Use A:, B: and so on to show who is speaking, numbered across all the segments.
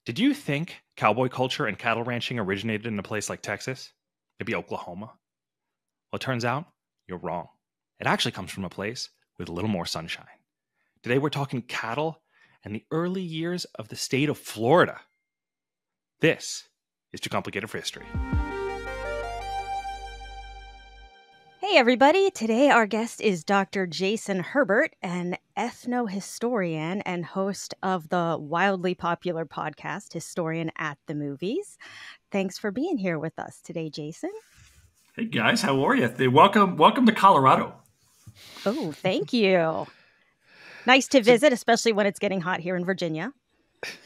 A: Did you think cowboy culture and cattle ranching originated in a place like Texas? Maybe Oklahoma? Well, it turns out you're wrong. It actually comes from a place with a little more sunshine. Today we're talking cattle and the early years of the state of Florida. This is Too Complicated for History.
B: Hey everybody, today our guest is Dr. Jason Herbert, an ethnohistorian and host of the wildly popular podcast, Historian at the Movies. Thanks for being here with us today, Jason.
C: Hey guys, how are you? Welcome to Colorado.
B: Oh, thank you. Nice to visit, especially when it's getting hot here in Virginia.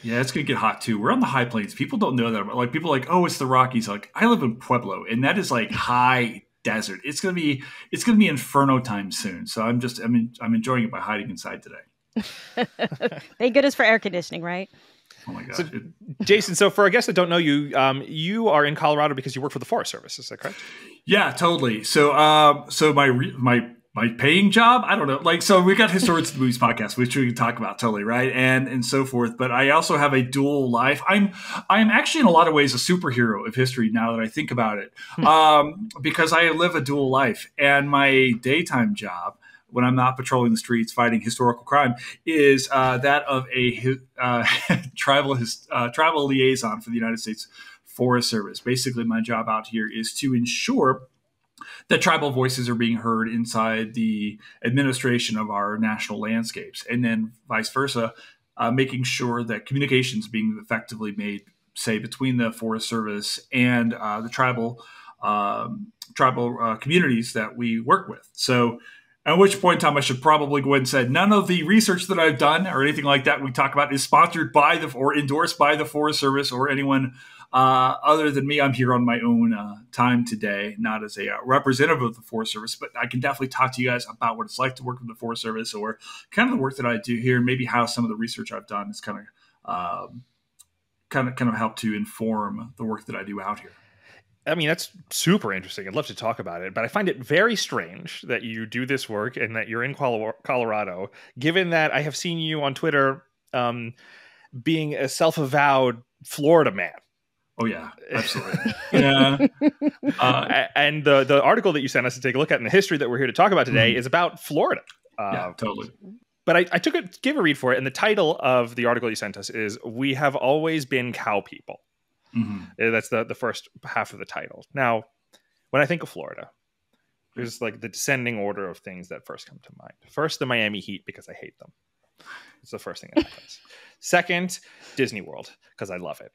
C: Yeah, it's going to get hot too. We're on the high plains. People don't know that. Like people are like, oh, it's the Rockies. Like I live in Pueblo, and that is like high desert. It's gonna be inferno time soon. So I'm enjoying it by hiding inside today.
B: Thank goodness for air conditioning, right?
C: Oh my gosh.
A: So, Jason, so for our guests that don't know you, you are in Colorado because you work for the Forest Service. Is that correct?
C: Yeah, totally. So my paying job, I don't know. Like, so we got Historians of the Movies podcast, which we can talk about totally, right? And so forth. But I also have a dual life. I'm actually in a lot of ways a superhero of history now that I think about it, because I live a dual life. And my daytime job, when I'm not patrolling the streets fighting historical crime, is that of a tribal liaison for the United States Forest Service. Basically, my job out here is to ensure that tribal voices are being heard inside the administration of our national landscapes, and then vice versa, making sure that communications being effectively made, say, between the Forest Service and the tribal communities that we work with. So at which point in time, I should probably go ahead and say none of the research that I've done or anything like that we talk about is sponsored by or endorsed by the Forest Service or anyone other than me. I'm here on my own time today, not as a representative of the Forest Service, but I can definitely talk to you guys about what it's like to work with the Forest Service or kind of the work that I do here, and maybe how some of the research I've done is kind of help to inform the work that I do out here.
A: I mean, that's super interesting. I'd love to talk about it, but I find it very strange that you do this work and that you're in Colorado, given that I have seen you on Twitter being a self-avowed Florida man.
C: Oh, yeah, absolutely. Yeah.
A: And the article that you sent us to take a look at in the history that we're here to talk about today is about Florida.
C: Yeah, totally.
A: But I gave a read for it, and the title of the article you sent us is "We Have Always Been Cowpeople." Mm-hmm. That's the first half of the title. Now, when I think of Florida, there's like the descending order of things that first come to mind. First, the Miami Heat, because I hate them. It's the first thing that happens. Second, Disney World, because I love it.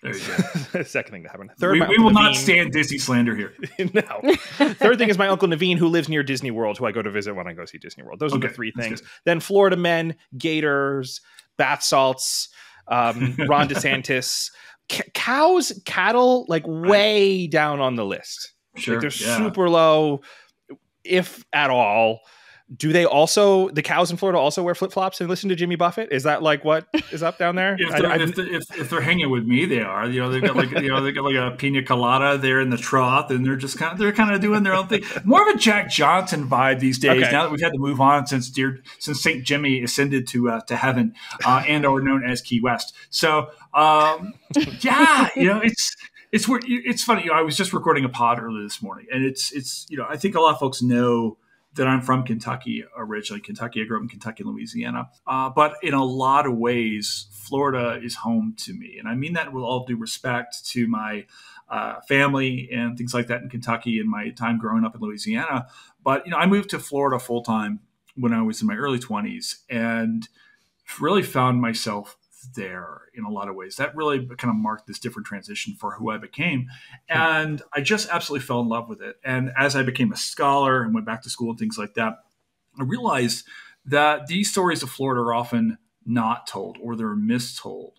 C: There you go.
A: Second thing that happened. Third,
C: we will not stand Disney slander here.
A: No. Third thing is my Uncle Naveen, who lives near Disney World, who I go to visit when I go see Disney World. Those are the three things. Then Florida men, gators, bath salts, Ron DeSantis, cows, cattle, like way down on the list.
C: Sure,
A: like they're super low, if at all. Do they also, the cows in Florida also wear flip-flops and listen to Jimmy Buffett? Is that like what is up down there?
C: If they're hanging with me, they are. They've got like a pina colada there in the trough, and they're kind of doing their own thing. More of a Jack Johnson vibe these days. Okay. Now that we've had to move on since St. Jimmy ascended to heaven, and or known as Key West. So yeah, it's funny. I was just recording a pod earlier this morning, and it's I think a lot of folks know that I'm from Kentucky originally. I grew up in Kentucky and Louisiana. But in a lot of ways, Florida is home to me. And I mean that with all due respect to my family and things like that in Kentucky and my time growing up in Louisiana. But, I moved to Florida full time when I was in my early 20s and really found myself there in a lot of ways. That really kind of marked this different transition for who I became. And I just absolutely fell in love with it. And as I became a scholar and went back to school and things like that, I realized that these stories of Florida are often not told or they're mistold.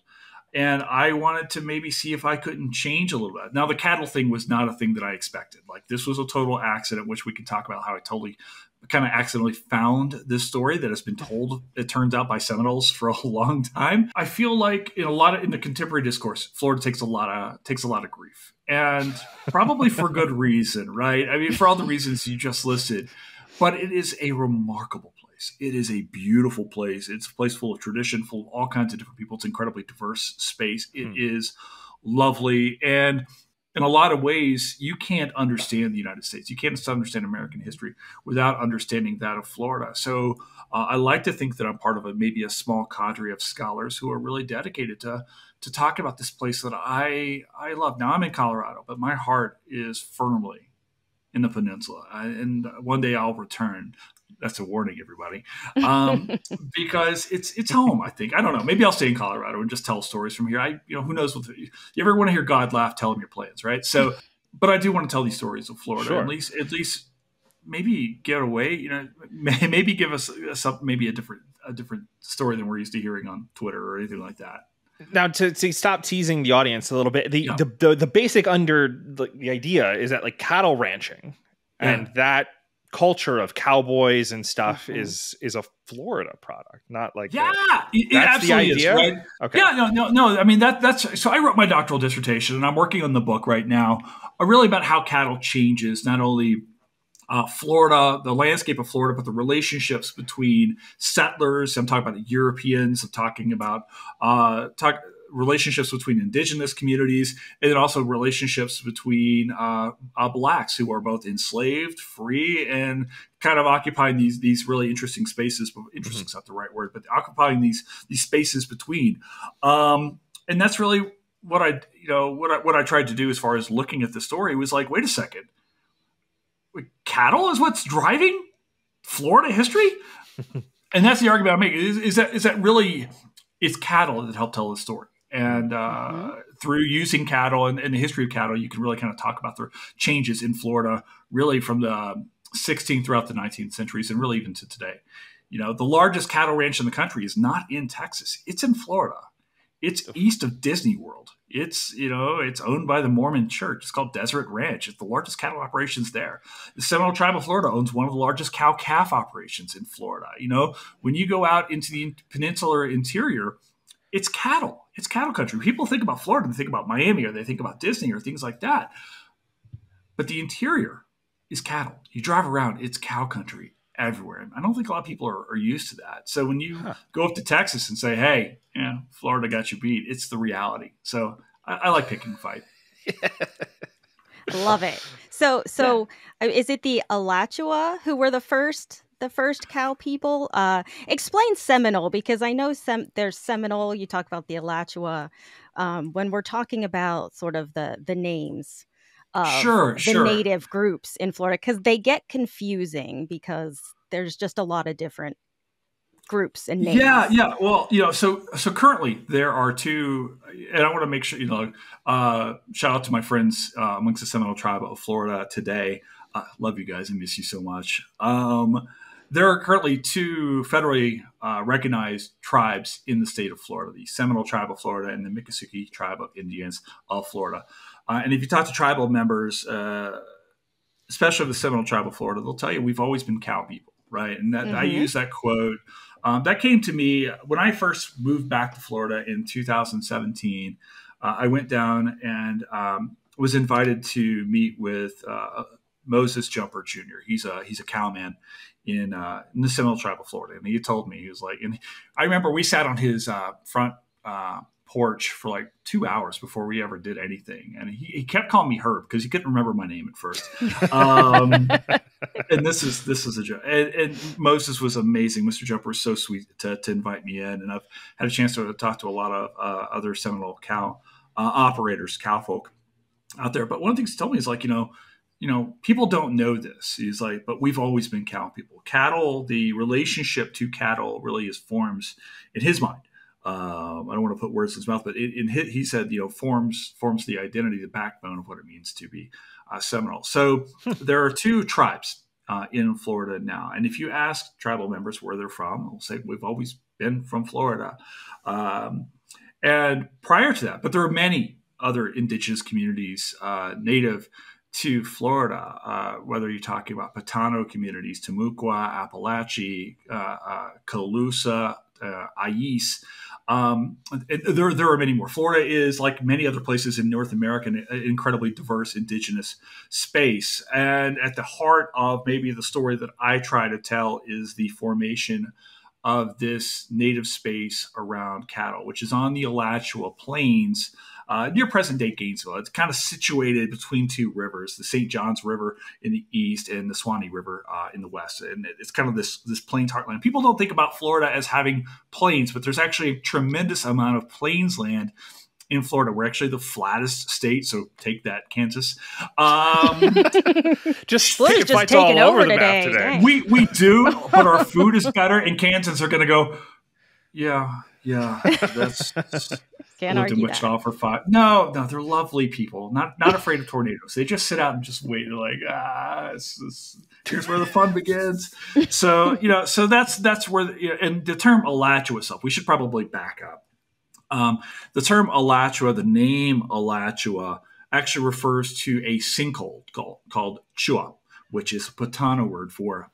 C: And I wanted to maybe see if I couldn't change a little bit. Now, the cattle thing was not a thing that I expected. Like, this was a total accident, which we can talk about how I totally kind of accidentally found this story that has been told, it turns out, by Seminoles for a long time. I feel like in the contemporary discourse, Florida takes a lot of grief, and probably for good reason, right? I mean, for all the reasons you just listed. But it is a remarkable place. place. It is a beautiful place. It's a place full of tradition, full of all kinds of different people. It's an incredibly diverse space. It is lovely. And in a lot of ways, you can't understand the United States. You can't understand American history without understanding that of Florida. So I like to think that I'm part of maybe a small cadre of scholars who are really dedicated to talk about this place that I love. Now I'm in Colorado, but my heart is firmly in the peninsula. And one day I'll return. That's a warning, everybody, because it's home. I think. I don't know. Maybe I'll stay in Colorado and just tell stories from here. Who knows? You ever want to hear God laugh? Tell him your plans, right? So, but I do want to tell these stories of Florida. Sure. At least, maybe get away. Maybe give us maybe a different story than we're used to hearing on Twitter or anything like that.
A: Now, to stop teasing the audience a little bit, the basic the idea is that like cattle ranching and that culture of cowboys and stuff is a Florida product, not like
C: it absolutely is, right? Okay. Yeah, no. I mean that's so I wrote my doctoral dissertation and I'm working on the book right now, really about how cattle changes not only Florida, the landscape of Florida, but the relationships between settlers. I'm talking about the Europeans. I'm talking about relationships between indigenous communities, and then also relationships between blacks who are both enslaved, free, and kind of occupying these really interesting spaces. Interesting is not the right word, but occupying these spaces between. And that's really what I tried to do as far as looking at the story was like, wait a second. Cattle is what's driving Florida history, and that's the argument I make. Is that really it's cattle that help tell the story, and through using cattle and the history of cattle, you can really kind of talk about the changes in Florida, really from the 16th throughout the 19th centuries, and really even to today. The largest cattle ranch in the country is not in Texas; it's in Florida. It's east of Disney World. It's owned by the Mormon Church. It's called Deseret Ranch. It's the largest cattle operations there. The Seminole Tribe of Florida owns one of the largest cow-calf operations in Florida. When you go out into the peninsular interior, it's cattle. It's cattle country. People think about Florida, they think about Miami, or they think about Disney or things like that. But the interior is cattle. You drive around, it's cow country everywhere. I don't think a lot of people are used to that. So when you go up to Texas and say, hey, Florida got you beat, it's the reality. So I like picking a fight.
B: Love it. So is it the Alachua who were the first cow people? Explain Seminole, because I know there's Seminole. You talk about the Alachua. When we're talking about sort of the names of the native groups in Florida, because they get confusing because there's just a lot of different groups and names.
C: Yeah. Well, so currently there are two, and I want to make sure, shout out to my friends amongst the Seminole Tribe of Florida today. Love you guys. I miss you so much. There are currently two federally recognized tribes in the state of Florida, the Seminole Tribe of Florida and the Miccosukee Tribe of Indians of Florida. And if you talk to tribal members, especially of the Seminole Tribe of Florida, they'll tell you we've always been cow people, right? And that I use that quote. That came to me when I first moved back to Florida in 2017. I went down and was invited to meet with Moses Jumper Jr. He's a cowman in the Seminole Tribe of Florida, and he told me, he was like, and I remember we sat on his front porch for like 2 hours before we ever did anything, and he kept calling me Herb because he couldn't remember my name at first. And this is a joke. And Moses was amazing. Mr. Jumper was so sweet to invite me in, and I've had a chance to talk to a lot of other Seminole cow operators, cow folk out there. But one of the things he told me is like, people don't know this. He's like, but we've always been cow people. Cattle, the relationship to cattle really forms in his mind. I don't want to put words in his mouth, but he said, forms the identity, the backbone of what it means to be Seminole. So there are two tribes in Florida now. And if you ask tribal members where they're from, they'll say, we've always been from Florida. And prior to that, but there are many other indigenous communities native to Florida, whether you're talking about Patano communities, Timucua, Appalachia, Calusa, Ayes. There are many more. Florida is, like many other places in North America, an incredibly diverse indigenous space. And at the heart of maybe the story that I try to tell is the formation of this native space around cattle, which is on the Alachua Plains, near present-day Gainesville. It's kind of situated between two rivers, the St. Johns River in the east and the Suwannee River in the west. And it's kind of this plains heartland. People don't think about Florida as having plains, but there's actually a tremendous amount of plains land in Florida. We're actually the flattest state, so take that, Kansas.
A: Just
B: Florida's just taking over today.
C: We do, but our food is better, and Kansans are going to go, yeah, that's
B: can't argue
C: Wichita that. For 5. No, they're lovely people. Not afraid of tornadoes. They just sit out and just wait. They're like, here's where the fun begins. So that's where. And the term Alachua itself, we should probably back up. The term Alachua, the name Alachua, actually refers to a sinkhole called chua, which is a Potano word for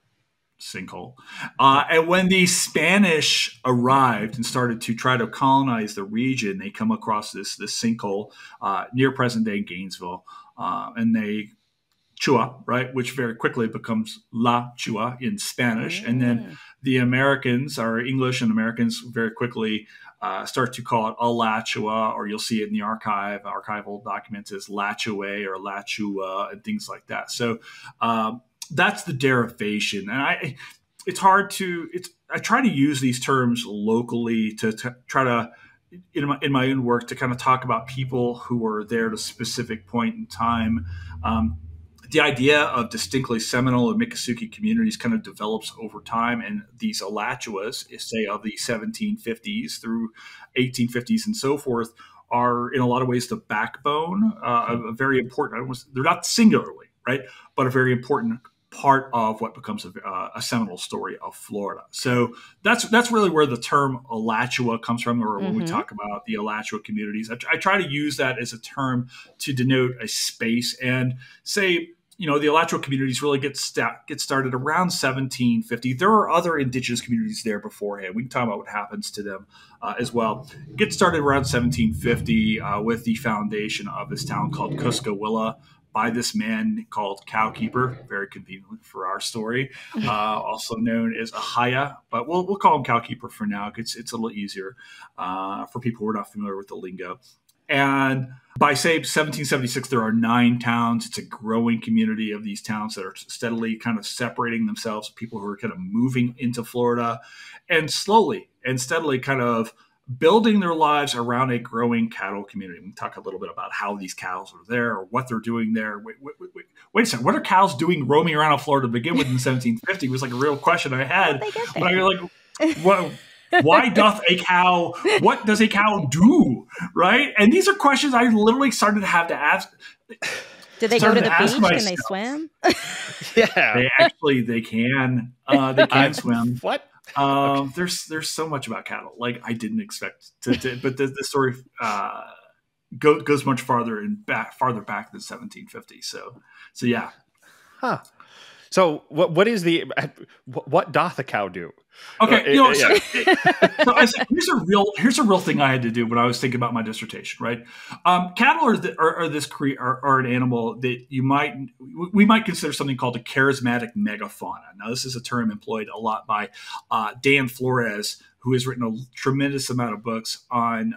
C: sinkhole. And when the Spanish arrived and started to try to colonize the region, they come across this sinkhole near present-day Gainesville, and they chua, right, which very quickly becomes La Chua in Spanish. And then the Americans, our English and Americans, very quickly start to call it Alachua, or you'll see it in the archival documents as Lachue or Lachua and things like that. So that's the derivation. And I try to use these terms locally to try to, in my own work, to kind of talk about people who were there at a specific point in time. The idea of distinctly Seminole and Miccosukee communities kind of develops over time, and these Alachuas, say of the 1750s through 1850s and so forth, are in a lot of ways the backbone, a very important. They're not singularly, right, but a very important part of what becomes a Seminole story of Florida. So that's really where the term Alachua comes from, or when we talk about the Alachua communities. I try to use that as a term to denote a space and say, the Alachua communities really get started around 1750. There are other indigenous communities there beforehand. We can talk about what happens to them as well. Get started around 1750 with the foundation of this town called Cuscawilla by this man called Cowkeeper, very convenient for our story, also known as Ahaya, but we'll call him Cowkeeper for now. It's a little easier for people who are not familiar with the lingo. And by, say, 1776, there are 9 towns. It's a growing community of these towns that are steadily kind of separating themselves, people who are kind of moving into Florida and slowly and steadily kind of building their lives around a growing cattle community. We can talk a little bit about how these cows are there or what they're doing there. Wait a second. What are cows doing roaming around Florida to begin with in 1750? It was like a real question I had. But I was like, what? Why doth a cow? What does a cow do? Right? And these are questions I literally started to have to ask.
B: Did they go to the beach? Can they swim?
A: Yeah,
C: they can. They can swim.
A: What?
C: There's so much about cattle. Like I didn't expect to but the story goes much farther back than 1750. So yeah.
A: Huh. So what doth a cow do?
C: Okay, so here's a real thing I had to do when I was thinking about my dissertation. Right, cattle are an animal that we might consider something called a charismatic megafauna. Now, this is a term employed a lot by Dan Flores, who has written a tremendous amount of books on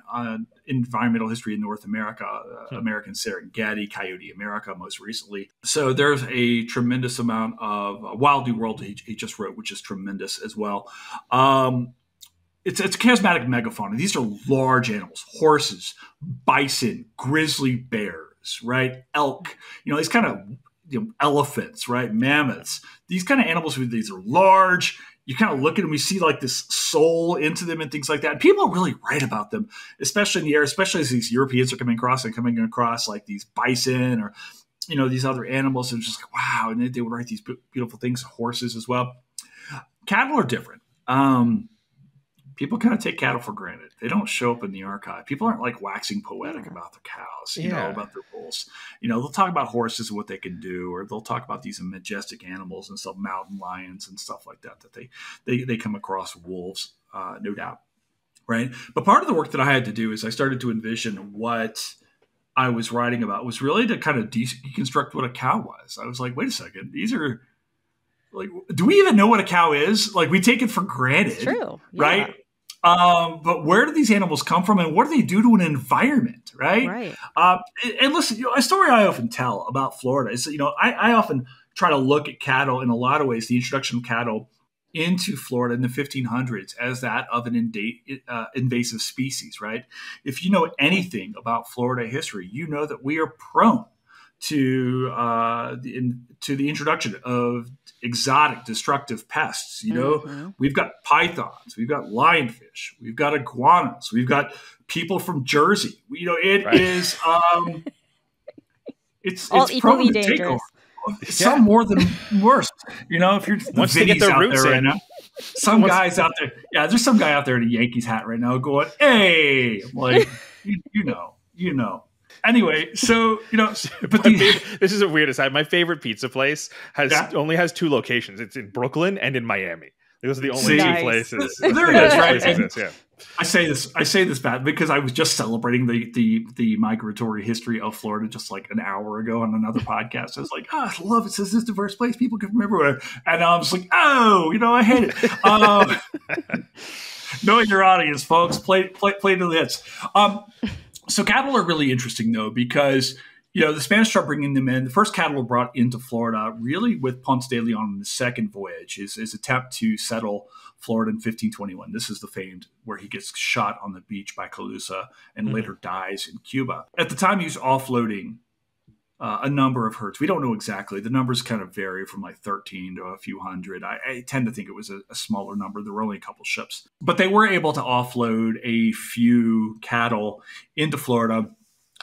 C: environmental history in North America, American Serengeti, Coyote America, most recently. So there's a tremendous amount of Wild New World he just wrote, which is tremendous as well. It's a charismatic megafauna. These are large animals: horses, bison, grizzly bears, right? Elk, these kind of elephants, right? Mammoths. These kind of animals, these are large. You kind of look at them, you see like this soul into them and things like that. And people really write about them, especially in the air, especially as these Europeans are coming across like these bison or, these other animals. And just like, wow. And they would write these beautiful things, horses as well. Cattle are different. People kind of take cattle for granted. They don't show up in the archive. People aren't like waxing poetic about their cows, about their bulls. They'll talk about horses and what they can do, or they'll talk about these majestic animals and stuff, mountain lions and stuff like that, they come across, wolves, no doubt. right? But part of the work that I had to do is I started to envision what I was writing about was really to kind of deconstruct what a cow was. I was like, wait a second, these are like, do we even know what a cow is? Like, we take it for granted,
B: it's true,
C: right? But where do these animals come from, and what do they do to an environment, right?
B: Right.
C: And listen, a story I often tell about Florida is, I often try to look at cattle in a lot of ways, the introduction of cattle into Florida in the 1500s as that of an invasive species, right? If you know anything about Florida history, you know that we are prone to the introduction of exotic, destructive pests. We've got pythons, we've got lionfish, we've got iguanas, we've got people from Jersey. It's
B: all
C: prone
B: equally
C: to
B: dangerous.
C: take over. Some more than worse. If you're
A: once they get their roots in,
C: now, some guys out there. Yeah, there's some guy out there in a Yankees hat right now going, "Hey," I'm like, you know. Anyway, so but
A: this is a weird aside. My favorite pizza place only has 2 locations. It's in Brooklyn and in Miami. Those are the only 2 places.
C: There it is, right? Yeah. I say this bad because I was just celebrating the migratory history of Florida just like an hour ago on another podcast. I was like, I love it. Says this diverse place. People come from everywhere. And I was like, I hate it. Know your audience, folks. Play to the hits. So cattle are really interesting, though, because the Spanish start bringing them in. The first cattle were brought into Florida really with Ponce de Leon on the second voyage, his attempt to settle Florida in 1521. This is the famed where he gets shot on the beach by Calusa and later dies in Cuba. At the time, he was offloading a number of herds. We don't know exactly. The numbers kind of vary from like 13 to a few hundred. I tend to think it was a smaller number. There were only a couple ships. But they were able to offload a few cattle into Florida.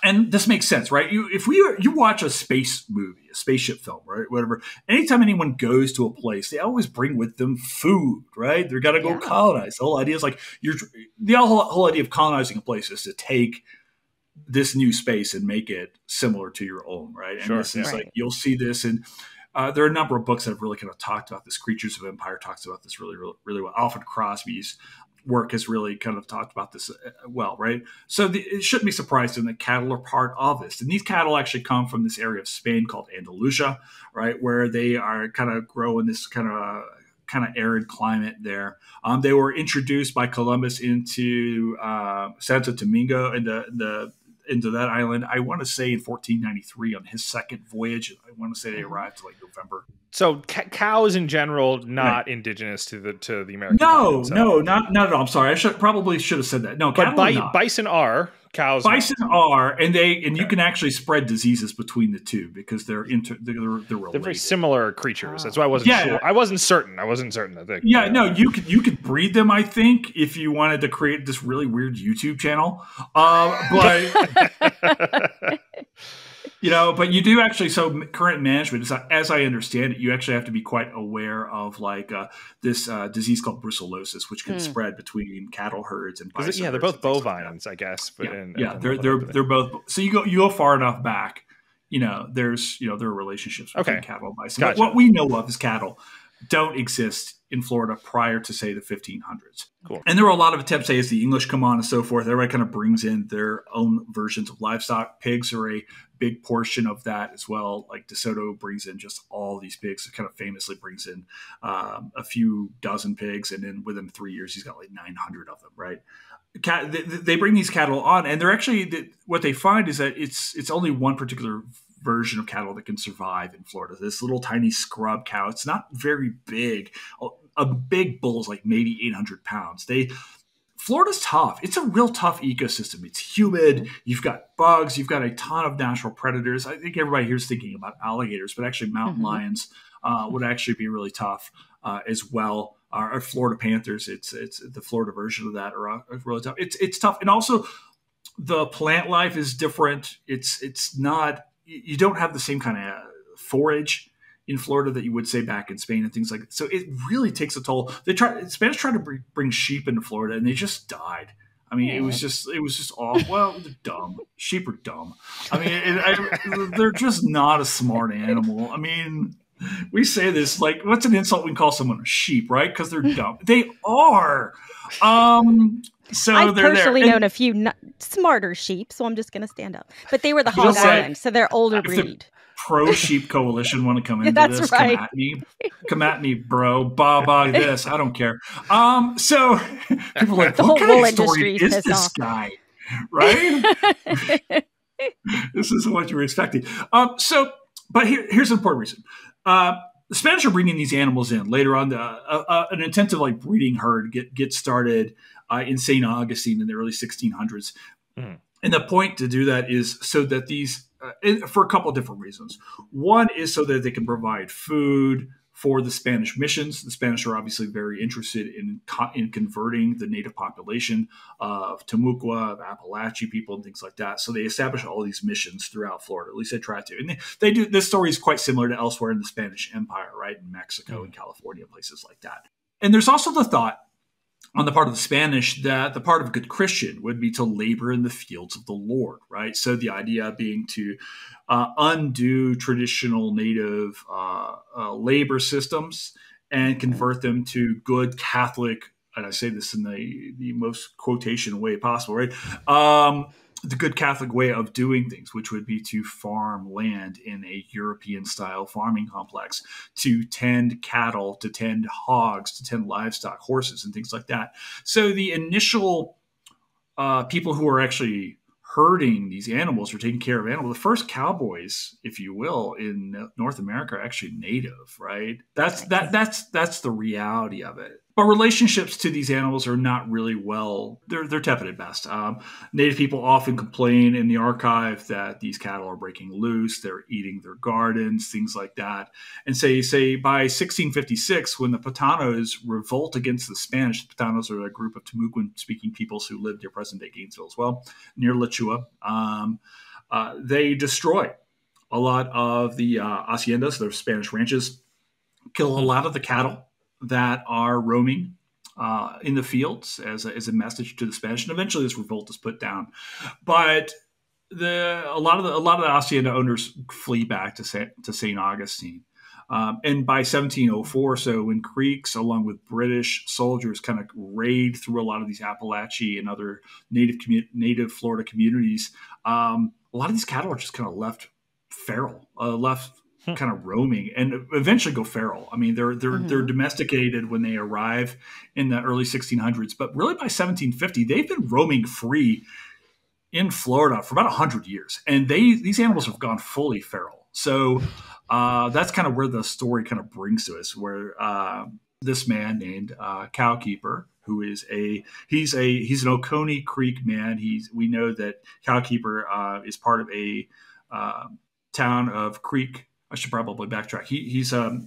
C: And this makes sense, right? You watch a space movie, a spaceship film, right? Whatever. Anytime anyone goes to a place, they always bring with them food, right? They're got to go colonize. The whole idea is like the whole idea of colonizing a place is to take this new space and make it similar to your own, right? And this is like you'll see this, and there are a number of books that have really kind of talked about this. Creatures of Empire talks about this really, really, really well. Alfred Crosby's work has really kind of talked about this well, right? So it shouldn't be surprising that cattle are part of this. And these cattle actually come from this area of Spain called Andalusia, right? Where they are kind of grow in this kind of arid climate there. They were introduced by Columbus into Santo Domingo into that island. I want to say in 1493 on his second voyage. I want to say they arrived like November.
A: So cows in general, not indigenous to the American.
C: No, not at all. I'm sorry. I probably should have said that. No,
A: but bison are. Cows.
C: Bison are, and you can actually spread diseases between the two because they're related.
A: They're very similar creatures. That's why I wasn't sure. I wasn't certain. I think.
C: Yeah, no, you could breed them. I think if you wanted to create this really weird YouTube channel, but. But you do actually. So current management, as I understand it, you actually have to be quite aware of this disease called brucellosis, which can spread between cattle herds and bison.
A: They're both bovines, I guess. But
C: they're both. So you go far enough back. There are relationships between cattle and bison.
A: Gotcha.
C: But what we know of as cattle don't exist in Florida prior to, say, the 1500s.
A: Cool.
C: And there were a lot of attempts, say, as the English come on and so forth, everybody kind of brings in their own versions of livestock. Pigs are a big portion of that as well. Like DeSoto brings in just all these pigs. It kind of famously brings in a few dozen pigs, and then within 3 years, he's got like 900 of them, right? They bring these cattle on, and they're actually what they find is that it's only one particular version of cattle that can survive in Florida. This little tiny scrub cow. It's not very big. A big bull is like maybe 800 pounds. Florida's tough. It's a real tough ecosystem. It's humid. You've got bugs. You've got a ton of natural predators. I think everybody here is thinking about alligators, but actually mountain lions would actually be really tough as well. Our Florida panthers, it's the Florida version of that, are really tough. It's tough, and also the plant life is different. It's not. You don't have the same kind of forage in Florida that you would say back in Spain and things like that. So it really takes a toll. Spanish tried to bring sheep into Florida, and they just died. I mean, it was just awful. Well, they're dumb. Sheep are dumb. I mean, they're just not a smart animal. I mean, we say this like, what's an insult we can call someone a sheep, right? Because they're dumb. They are. So
B: I've
C: they're
B: personally
C: there.
B: known a few smarter sheep, so I'm just going to stand up. But they were the Hog Island, so they're older breed.
C: Pro sheep coalition want to come into
B: That's
C: this?
B: right.
C: Come at me, bro. Baba this. I don't care. So people are like,
B: the
C: what
B: whole
C: kind
B: wool
C: of story
B: industry
C: is this guy? Right? This isn't what you were expecting. But here's an important reason. The Spanish are bringing these animals in later on. An intensive like breeding herd gets started in St. Augustine in the early 1600s. Mm. And the point to do that is so that these, for a couple of different reasons. One is so that they can provide food for the Spanish missions. The Spanish are obviously very interested in converting the native population of Timucua, of Apalachee people, and things like that. So they establish all these missions throughout Florida. At least they try to. And they do. This story is quite similar to elsewhere in the Spanish Empire, right? In Mexico and California, places like that. And there's also the thought on the part of the Spanish that the part of a good Christian would be to labor in the fields of the Lord, right? So the idea being to undo traditional native labor systems and convert them to good Catholic, and I say this in the most quotation way possible, right? The good Catholic way of doing things, which would be to farm land in a European-style farming complex, to tend cattle, to tend hogs, to tend livestock, horses, and things like that. So the initial people who are actually herding these animals or taking care of animals, the first cowboys, if you will, in North America are actually native, right? That's the reality of it. But relationships to these animals are not really they're tepid at best. Native people often complain in the archive that these cattle are breaking loose, they're eating their gardens, things like that. And say by 1656, when the Patanos revolt against the Spanish, the Patanos are a group of Timucuan-speaking peoples who lived near present-day Gainesville as well, near Alachua. They destroy a lot of the haciendas, the Spanish ranches, kill a lot of the cattle that are roaming in the fields as a message to the Spanish, and eventually this revolt is put down. But a lot of the hacienda owners flee back to St. Augustine, and by 1704, so when Creeks, along with British soldiers, kind of raid through a lot of these Apalachee and other native Florida communities, a lot of these cattle are just kind of left feral, left kind of roaming, and eventually go feral. I mean, they're domesticated when they arrive in the early 1600s, but really by 1750, they've been roaming free in Florida for about 100 years, and these animals have gone fully feral. So that's kind of where the story kind of brings to us, where this man named Cowkeeper, who is he's an Oconee Creek man. We know that Cowkeeper is part of a town of Creek. I should probably backtrack. He's a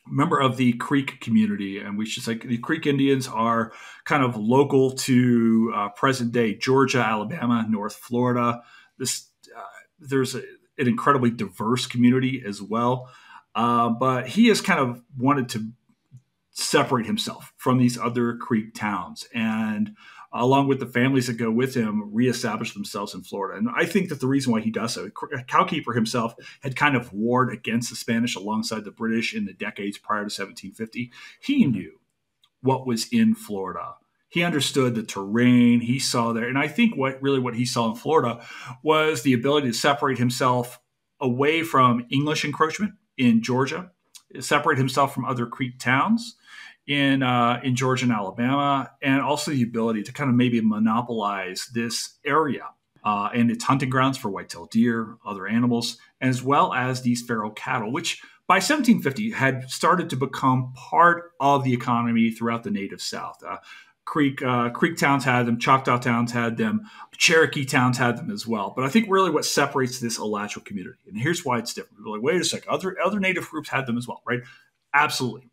C: member of the Creek community, and we should say the Creek Indians are kind of local to present day Georgia, Alabama, North Florida. There's an incredibly diverse community as well, but he has kind of wanted to separate himself from these other Creek towns, and along with the families that go with him, reestablish themselves in Florida. And I think that the reason why he does so, Cowkeeper himself had kind of warred against the Spanish alongside the British in the decades prior to 1750. He knew what was in Florida. He understood the terrain he saw there. And I think what he saw in Florida was the ability to separate himself away from English encroachment in Georgia, separate himself from other Creek towns in Georgia and Alabama, and also the ability to kind of maybe monopolize this area and its hunting grounds for whitetail deer, other animals, as well as these feral cattle, which by 1750 had started to become part of the economy throughout the native South. Creek towns had them, Choctaw towns had them, Cherokee towns had them as well. But I think really what separates this Alachua community, and here's why it's different. People are like, wait a second, other native groups had them as well, right? Absolutely.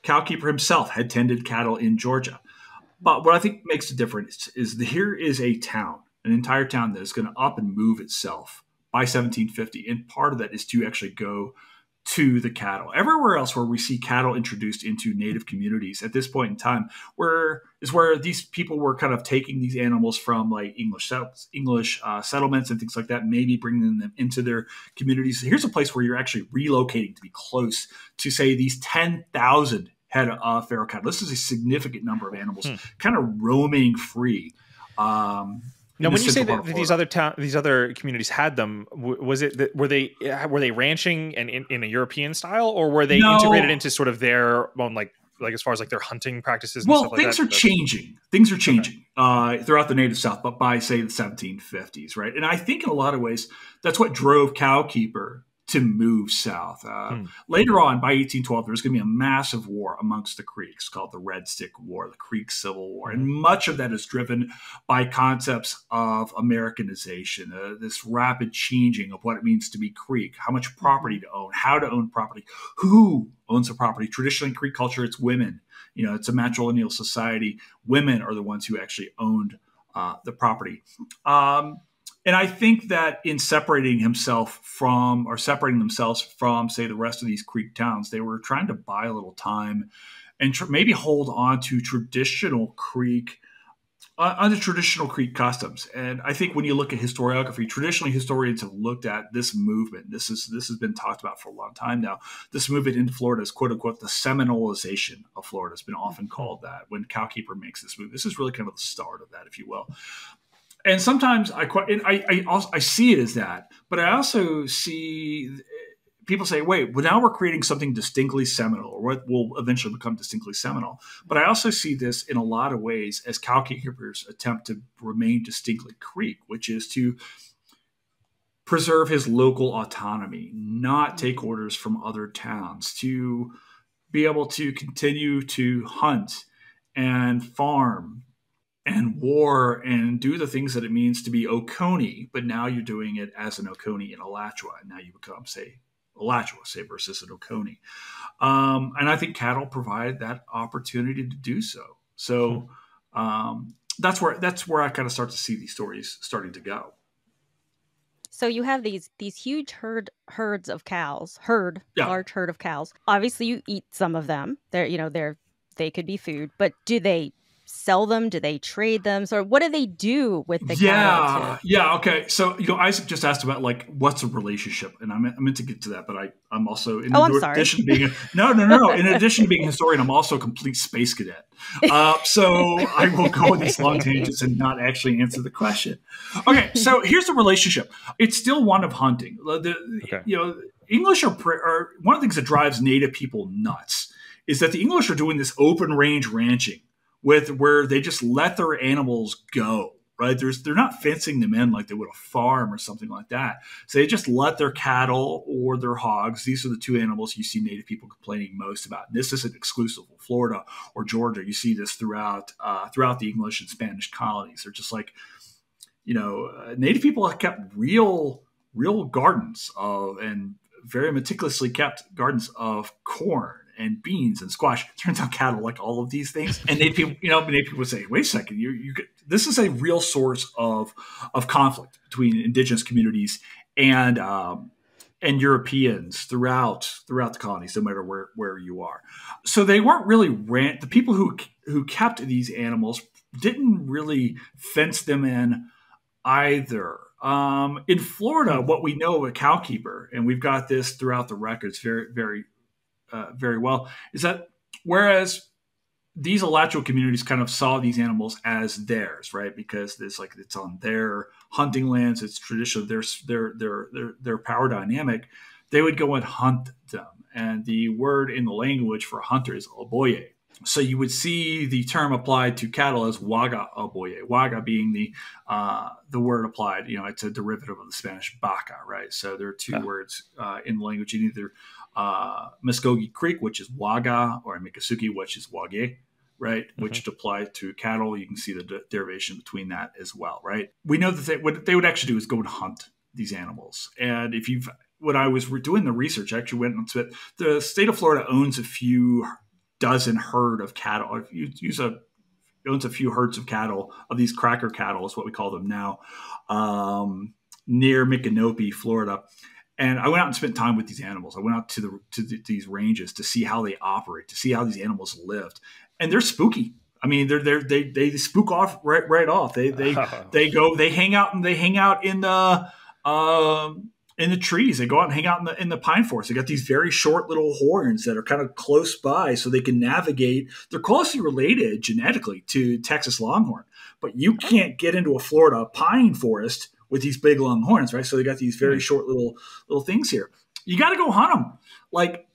C: Cowkeeper himself had tended cattle in Georgia. But what I think makes a difference is here is a town, an entire town that is going to up and move itself by 1750. And part of that is to actually go to the cattle. Everywhere else where we see cattle introduced into native communities at this point in time, where these people were kind of taking these animals from like English settlements and things like that, maybe bringing them into their communities. Here's a place where you're actually relocating to be close to, say, these 10,000 head of feral cattle. This is a significant number of animals kind of roaming free.
A: Now, when you say that these other communities had them, was it that were they ranching and in a European style, or were they integrated into sort of their own like as far as like their hunting practices? And stuff like
C: things are changing. Things are changing throughout the native South, but by say the 1750s, right? And I think in a lot of ways that's what drove Cowkeeper to move south. Later on, by 1812, there's going to be a massive war amongst the Creeks called the Red Stick War, the Creek Civil War. And much of that is driven by concepts of Americanization, this rapid changing of what it means to be Creek, how much property to own, how to own property, who owns the property. Traditionally in Creek culture, it's women. It's a matrilineal society. Women are the ones who actually owned the property. And I think that in separating themselves from, say, the rest of these Creek towns, they were trying to buy a little time and maybe hold on to traditional Creek customs. And I think when you look at historiography, traditionally historians have looked at this movement. This has been talked about for a long time now. This movement into Florida is quote unquote the Seminolization of Florida. It's been often called that when Cowkeeper makes this move. This is really kind of the start of that, if you will. And sometimes I see it as that, but I also see people say, wait, well, now we're creating something distinctly Seminole, or what will eventually become distinctly Seminole. But I also see this in a lot of ways as Cowkeeper's attempt to remain distinctly Creek, which is to preserve his local autonomy, not take orders from other towns, to be able to continue to hunt and farm and war and do the things that it means to be Oconee, but now you're doing it as an Oconee in Alachua, and now you become, say, Alachua, say, versus an Oconee. And I think cattle provide that opportunity to do so. So that's where I kind of start to see these stories starting to go.
B: So you have these huge herds of cows, large herd of cows. Obviously, you eat some of them. They could be food, but do they sell them? Do they trade them? So what do they do with the cattle?
C: Yeah. Okay. So, Isaac just asked about like, what's a relationship? And I meant to get to that, but I'm also, in addition to being in addition to being a historian, I'm also a complete space cadet. So I will go on these long tangents and not actually answer the question. Okay. So here's the relationship. It's still one of hunting. English are one of the things that drives native people nuts is that the English are doing this open range ranching where they just let their animals go, right? They're not fencing them in like they would a farm or something like that. So they just let their cattle or their hogs. These are the two animals you see native people complaining most about. And this isn't exclusive of Florida or Georgia. You see this throughout the English and Spanish colonies. They're just like, native people have kept real gardens and very meticulously kept gardens of corn and beans and squash. Turns out cattle like all of these things. And native people would say, wait a second, this is a real source of conflict between indigenous communities and Europeans throughout the colonies, no matter where you are. So they weren't really the people who kept these animals didn't really fence them in either. In Florida, what we know of a Cowkeeper, and we've got this throughout the records very, very very well, is that whereas these Alachua communities kind of saw these animals as theirs, right? Because it's on their hunting lands, it's tradition, their power dynamic, they would go and hunt them. And the word in the language for hunter is oboye. So you would see the term applied to cattle as waga oboye, waga being the word applied. It's a derivative of the Spanish vaca, right? So there are two words in the language in either Muskogee Creek, which is waga, or Miccosukee, which is wage, right? Mm-hmm. Which apply to cattle. You can see the derivation between that as well, right? We know that what they would actually do is go and hunt these animals. And when I was doing the research, I actually went into it. The state of Florida owns a few dozen herd of cattle. Owns a few herds of cattle, of these cracker cattle is what we call them now, near Micanopy, Florida. And I went out and spent time with these animals. I went out to these ranges to see how they operate, to see how these animals lived, and they're spooky. I mean, they spook off right off. They hang out in the trees. They go out and hang out in the pine forest. They got these very short little horns that are kind of close by, so they can navigate. They're closely related genetically to Texas longhorn, but you can't get into a Florida pine forest with these big long horns, right? So they got these very short little things here. You got to go hunt them.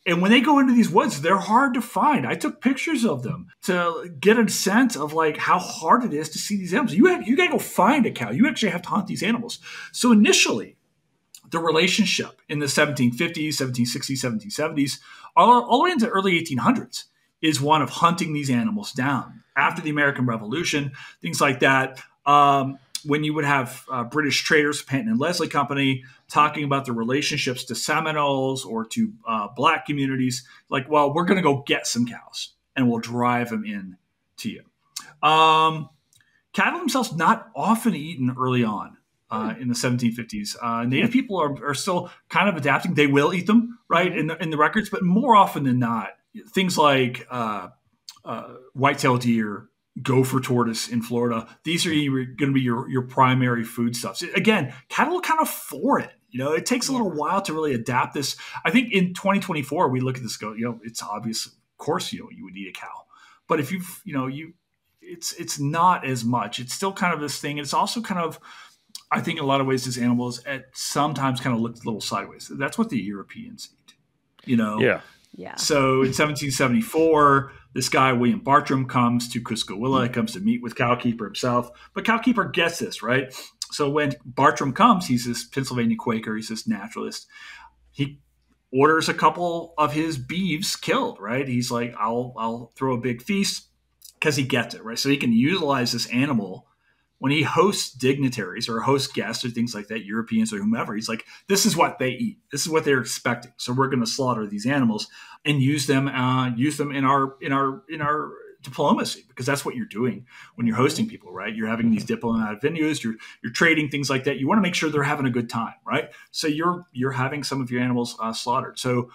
C: And when they go into these woods, they're hard to find. I took pictures of them to get a sense of how hard it is to see these animals. You got to go find a cow. You actually have to hunt these animals. So initially, the relationship in the 1750s, 1760s, 1770s, all the way into the early 1800s is one of hunting these animals down. After the American Revolution, things like that, when you would have British traders, Penton and Leslie Company, talking about the relationships to Seminoles or to black communities, we're going to go get some cows and we'll drive them in to you. Cattle themselves not often eaten early on in the 1750s. Native people are still kind of adapting. They will eat them, right, in the records, but more often than not, things like white-tailed deer, gopher tortoise in Florida. These are going to be your primary foodstuffs. Again, cattle are kind of foreign. It takes a little while to really adapt this. I think in 2024, we look at this, it's obvious, of course, you would eat a cow. But if it's not as much. It's still kind of this thing. It's also kind of, I think in a lot of ways, these animals sometimes kind of look a little sideways. That's what the Europeans eat,
A: Yeah.
B: Yeah.
C: So in 1774, this guy, William Bartram, comes to Cuscowilla, comes to meet with Cowkeeper himself. But Cowkeeper gets this, right? So when Bartram comes, he's this Pennsylvania Quaker, he's this naturalist. He orders a couple of his beeves killed, right? He's like, I'll throw a big feast because he gets it, right? So he can utilize this animal when he hosts dignitaries or hosts guests or things like that, Europeans or whomever. He's like, this is what they eat. This is what they're expecting. So we're going to slaughter these animals and use them in our diplomacy, because that's what you're doing when you're hosting people, right? You're having these diplomatic venues, you're trading, things like that. You want to make sure they're having a good time, right? So you're having some of your animals slaughtered. So,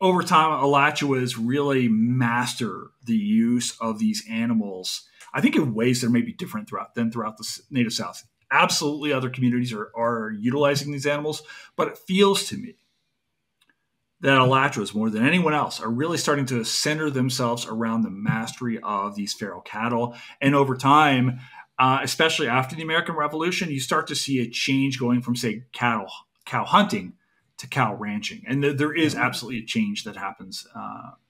C: over time, Alachua has really mastered the use of these animals, I think, in ways that may be different throughout the Native South. Absolutely, other communities are utilizing these animals, but it feels to me that Alachuas, more than anyone else, are really starting to center themselves around the mastery of these feral cattle. And over time, especially after the American Revolution, you start to see a change going from, say, cow hunting to cow ranching. And there is absolutely a change that happens,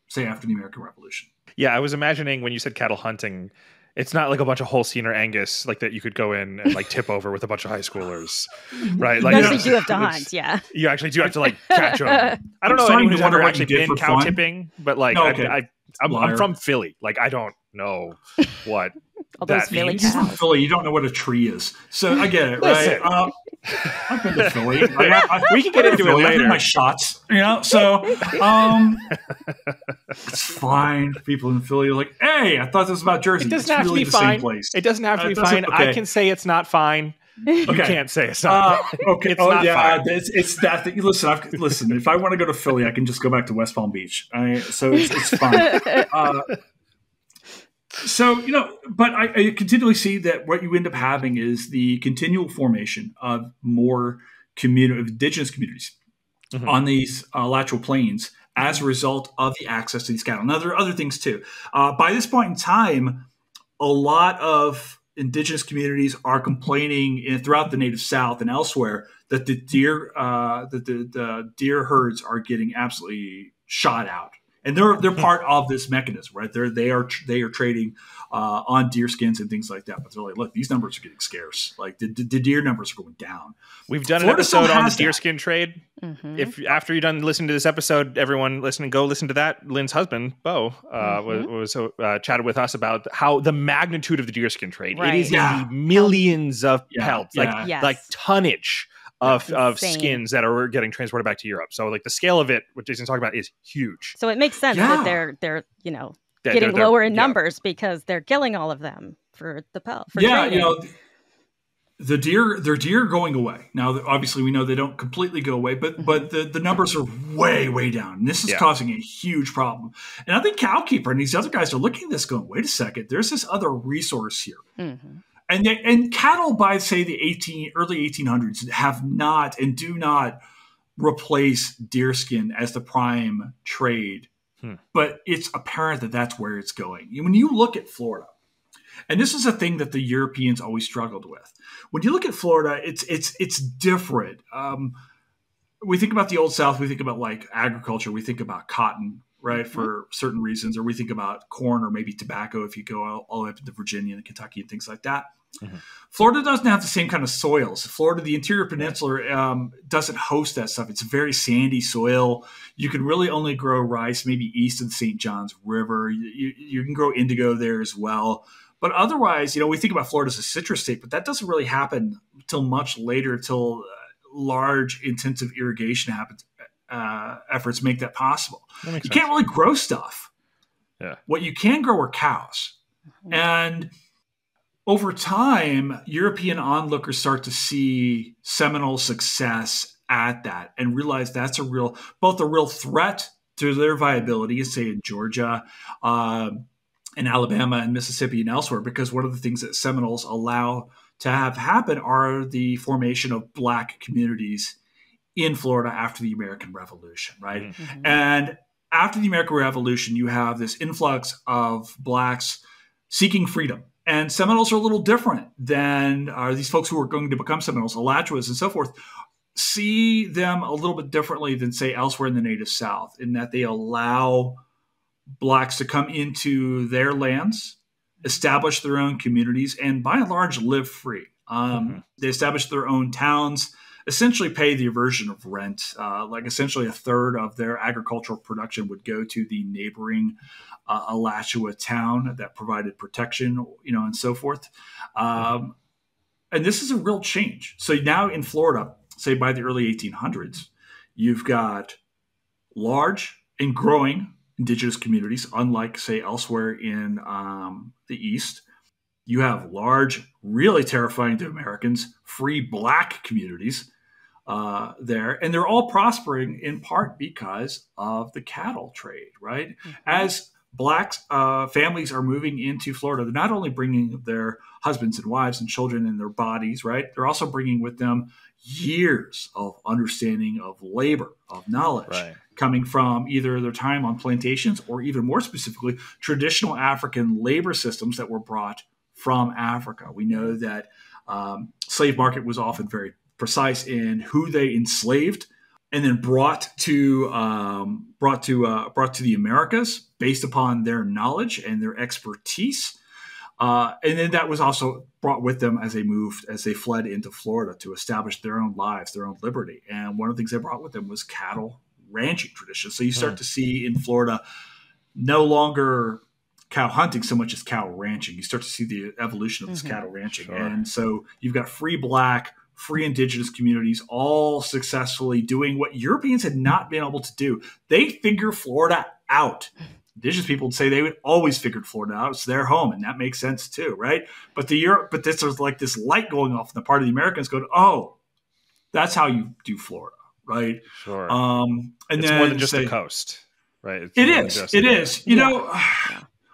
C: say, after the American Revolution.
A: Yeah, I was imagining when you said cattle hunting, it's not like a bunch of Holstein or Angus that you could go in and tip over with a bunch of high schoolers, right?
B: You actually do have to hunt, yeah.
A: You actually do have to catch them. I don't know anyone who's ever actually been cow tipping, but I'm from Philly. I don't know what
B: all those Philly
C: cows. From Philly, you don't know what a tree is, so I get it, right? I've been to Philly. We can get into it later. I've been my shots, So it's fine. People in Philly are like, "Hey, I thought this was about Jersey."
A: It doesn't have to be fine. It doesn't have to be fine. Okay. I can say it's not fine. You can't say it's not.
C: Okay. Fine. It's that thing. Listen. If I want to go to Philly, I can just go back to West Palm Beach. So it's fine. But I continually see that what you end up having is the continual formation of more indigenous communities on these Alachua plains as a result of the access to these cattle. Now, there are other things too. By this point in time, a lot of indigenous communities are complaining throughout the Native South and elsewhere that the deer herds are getting absolutely shot out. And they're part of this mechanism, right? They are trading on deer skins and things like that. But they're like, look, these numbers are getting scarce. The deer numbers are going down.
A: We've done Florida an episode on the deerskin trade. Mm-hmm. If after you're done listening to this episode, everyone listening, go listen to that. Lynn's husband, Bo, was chatted with us about how the magnitude of the deerskin trade. Right. It is in the millions of pelts, like tonnage of skins that are getting transported back to Europe. So the scale of it, what Jason's talking about, is huge.
B: So it makes sense that they're getting lower in numbers because they're killing all of them for the pelt. For trading.
C: their deer going away. Now, obviously, we know they don't completely go away, but the numbers are way down. And this is causing a huge problem. And I think Cowkeeper and these other guys are looking at this going, wait a second, there's this other resource here. Mm-hmm. And cattle by, say, the early 1800s have not and do not replace deerskin as the prime trade. But it's apparent that that's where it's going. When you look at Florida, and this is a thing that the Europeans always struggled with. When you look at Florida, it's different. We think about the Old South. We think about like agriculture. We think about cotton, right, for certain reasons, or we think about corn or maybe tobacco if you go all the way up to Virginia and Kentucky and things like that. Mm-hmm. Florida doesn't have the same kind of soils. Florida, the interior peninsula, doesn't host that stuff. It's very sandy soil. You can really only grow rice maybe east of the St. Johns River. You can grow indigo there as well. But otherwise, we think about Florida as a citrus state, but that doesn't really happen until much later, till large intensive irrigation efforts make that possible. You can't really grow stuff. Yeah. What you can grow are cows. Mm-hmm. And over time, European onlookers start to see Seminole success at that and realize that's both a real threat to their viability, say in Georgia, in Alabama and Mississippi and elsewhere, because one of the things that Seminoles allow to have happen are the formation of Black communities in Florida after the American Revolution, right? Mm-hmm. And after the American Revolution, you have this influx of Blacks seeking freedom. And Seminoles are a little different than these folks who are going to become Seminoles, Alachuas and so forth, see them a little bit differently than, say, elsewhere in the Native South, in that they allow Blacks to come into their lands, establish their own communities, and by and large live free. They establish their own towns, essentially pay the aversion of rent. Like essentially a third of their agricultural production would go to the neighboring Alachua town that provided protection, and so forth. And this is a real change. So now in Florida, say by the early 1800s, you've got large and growing indigenous communities, unlike, say, elsewhere in the East. You have large, really terrifying to Americans, free Black communities there. And they're all prospering in part because of the cattle trade, right? Mm-hmm. As Black families are moving into Florida, they're not only bringing their husbands and wives and children in their bodies, right? They're also bringing with them years of understanding of labor, of knowledge, coming from either their time on plantations or even more specifically, traditional African labor systems that were brought from Africa. We know that slave market was often very precise in who they enslaved and then brought to the Americas based upon their knowledge and their expertise. And then that was also brought with them as they fled into Florida to establish their own lives, their own liberty. And one of the things they brought with them was cattle ranching tradition. So you start to see in Florida no longer cow hunting so much as cow ranching. You start to see the evolution of this cattle ranching. Sure. And so you've got free Black, free indigenous communities all successfully doing what Europeans had not been able to do. They figure Florida out. Indigenous people would say they would always figured Florida out. It's their home, and that makes sense too, right? But there's like this light going off in the part of the Americans going, oh, that's how you do Florida, right? Sure. And
A: it's more than just the coast, right?
C: It is. You know,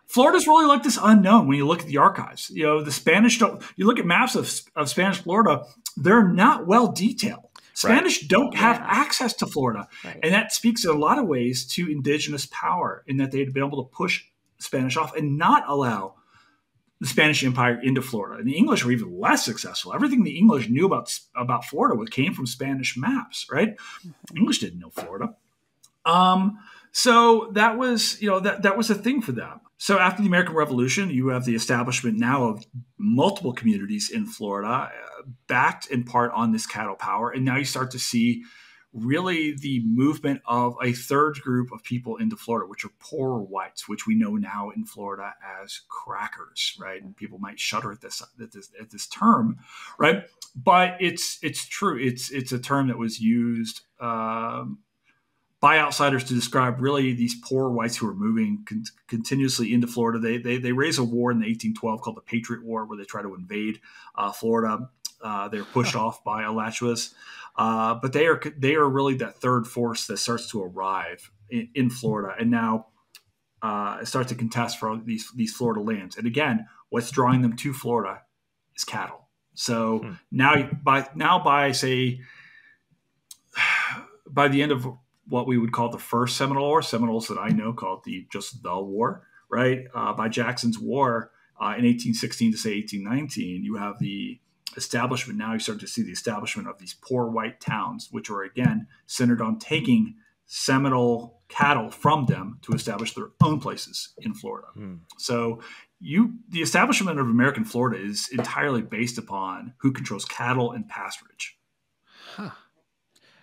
C: Florida's really like this unknown when you look at the archives. The Spanish you look at maps of Spanish Florida, they're not well detailed. Spanish don't have access to Florida. Right. And that speaks in a lot of ways to indigenous power in that they'd been able to push Spanish off and not allow the Spanish Empire into Florida. And the English were even less successful. Everything the English knew about Florida came from Spanish maps, right? Mm-hmm. English didn't know Florida. So that was, that was a thing for them. So after the American Revolution, you have the establishment now of multiple communities in Florida, backed in part on this cattle power. And now you start to see really the movement of a third group of people into Florida, which are poorer whites, which we know now in Florida as crackers, right? And people might shudder at this term, right? But it's true. It's a term that was used by outsiders to describe really these poor whites who are moving continuously into Florida. They raise a war in 1812 called the Patriot War, where they try to invade Florida. They're pushed off by Alachuas. But they are really that third force that starts to arrive in Florida, and now start to contest for these Florida lands. And again, what's drawing them to Florida is cattle. So now by the end of what we would call the first Seminole War, Seminoles that I know call it just the war, right? By Jackson's War in 1816 to say 1819, you have the establishment. Now you start to see the establishment of these poor white towns, which are again centered on taking Seminole cattle from them to establish their own places in Florida. So the establishment of American Florida is entirely based upon who controls cattle and pasturage.
A: Huh.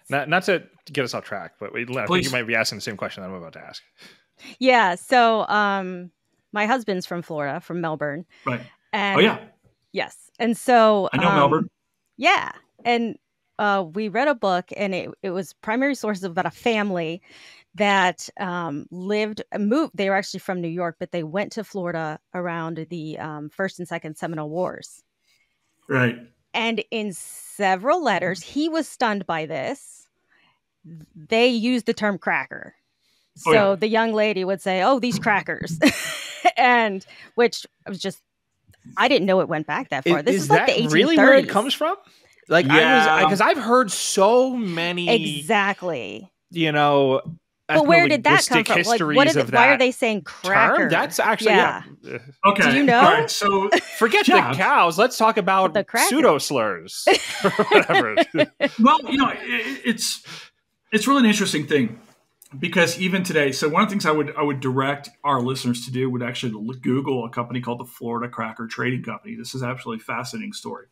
A: Not to get us off track, but I think you might be asking the same question that I'm about to ask.
B: Yeah. So my husband's from Florida, from Melbourne.
C: Right.
B: And, yes. And so
C: I know Melbourne.
B: Yeah. And we read a book, and it was primary sources about a family that moved. They were actually from New York, but they went to Florida around the First and Second Seminole Wars.
C: Right.
B: And in several letters, he was stunned by this. They used the term cracker. So the young lady would say, "Oh, these crackers," and which was just, I didn't know it went back that far. This is like the 1830s.
A: Really where it comes from? Like, because I've heard so many
B: exactly.
A: But
B: where did that come from? Like, why are they saying cracker?
A: Term? That's actually
C: Okay.
B: Do you know?
C: All right, so
A: forget the cows. Let's talk about
B: the
A: pseudo slurs or whatever.
C: Well, it's really an interesting thing. Because even today, so one of the things I would direct our listeners to do would actually Google a company called the Florida Cracker Trading Company. This is absolutely a fascinating story.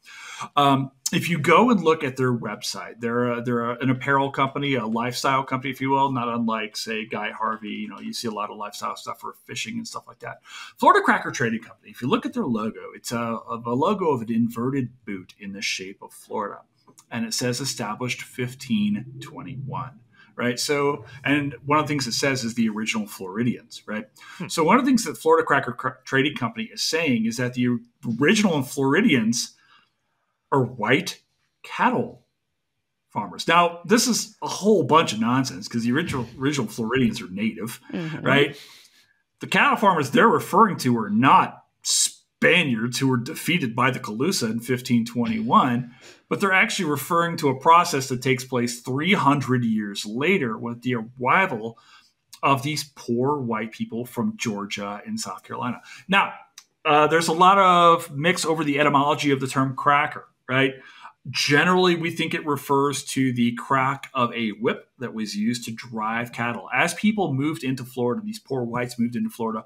C: If you go and look at their website, they're an apparel company, a lifestyle company, if you will, not unlike, say, Guy Harvey. You see a lot of lifestyle stuff for fishing and stuff like that. Florida Cracker Trading Company, if you look at their logo, it's a logo of an inverted boot in the shape of Florida. And it says established 1521. Right. So, and one of the things it says is the original Floridians. Right. So one of the things that Florida Cracker Trading Company is saying is that the original Floridians are white cattle farmers. Now, this is a whole bunch of nonsense because the original Floridians are native. Right. The cattle farmers they're referring to are not Spaniards who were defeated by the Calusa in 1521, but they're actually referring to a process that takes place 300 years later with the arrival of these poor white people from Georgia and South Carolina. Now, there's a lot of mix over the etymology of the term cracker, right? Generally, we think it refers to the crack of a whip that was used to drive cattle. As people moved into Florida, these poor whites moved into Florida,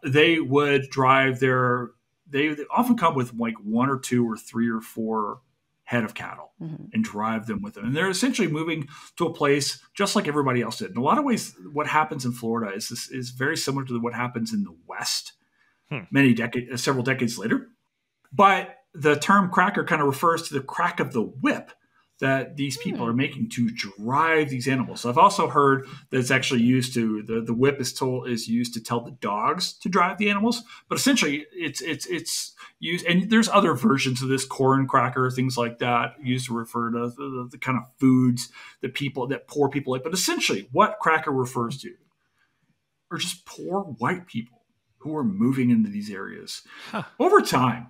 C: they would drive they often come with like 1 or 2 or 3 or 4 head of cattle and drive them with them. And they're essentially moving to a place just like everybody else did. In a lot of ways, what happens in Florida is very similar to what happens in the West several decades later. But the term cracker kind of refers to the crack of the whip that these people are making to drive these animals. So I've also heard that it's actually used to the whip is used to tell the dogs to drive the animals, but essentially it's used, and there's other versions of this, corn cracker, things like that, used to refer to the kind of foods that poor people eat. But essentially, what cracker refers to are just poor white people who are moving into these areas over time.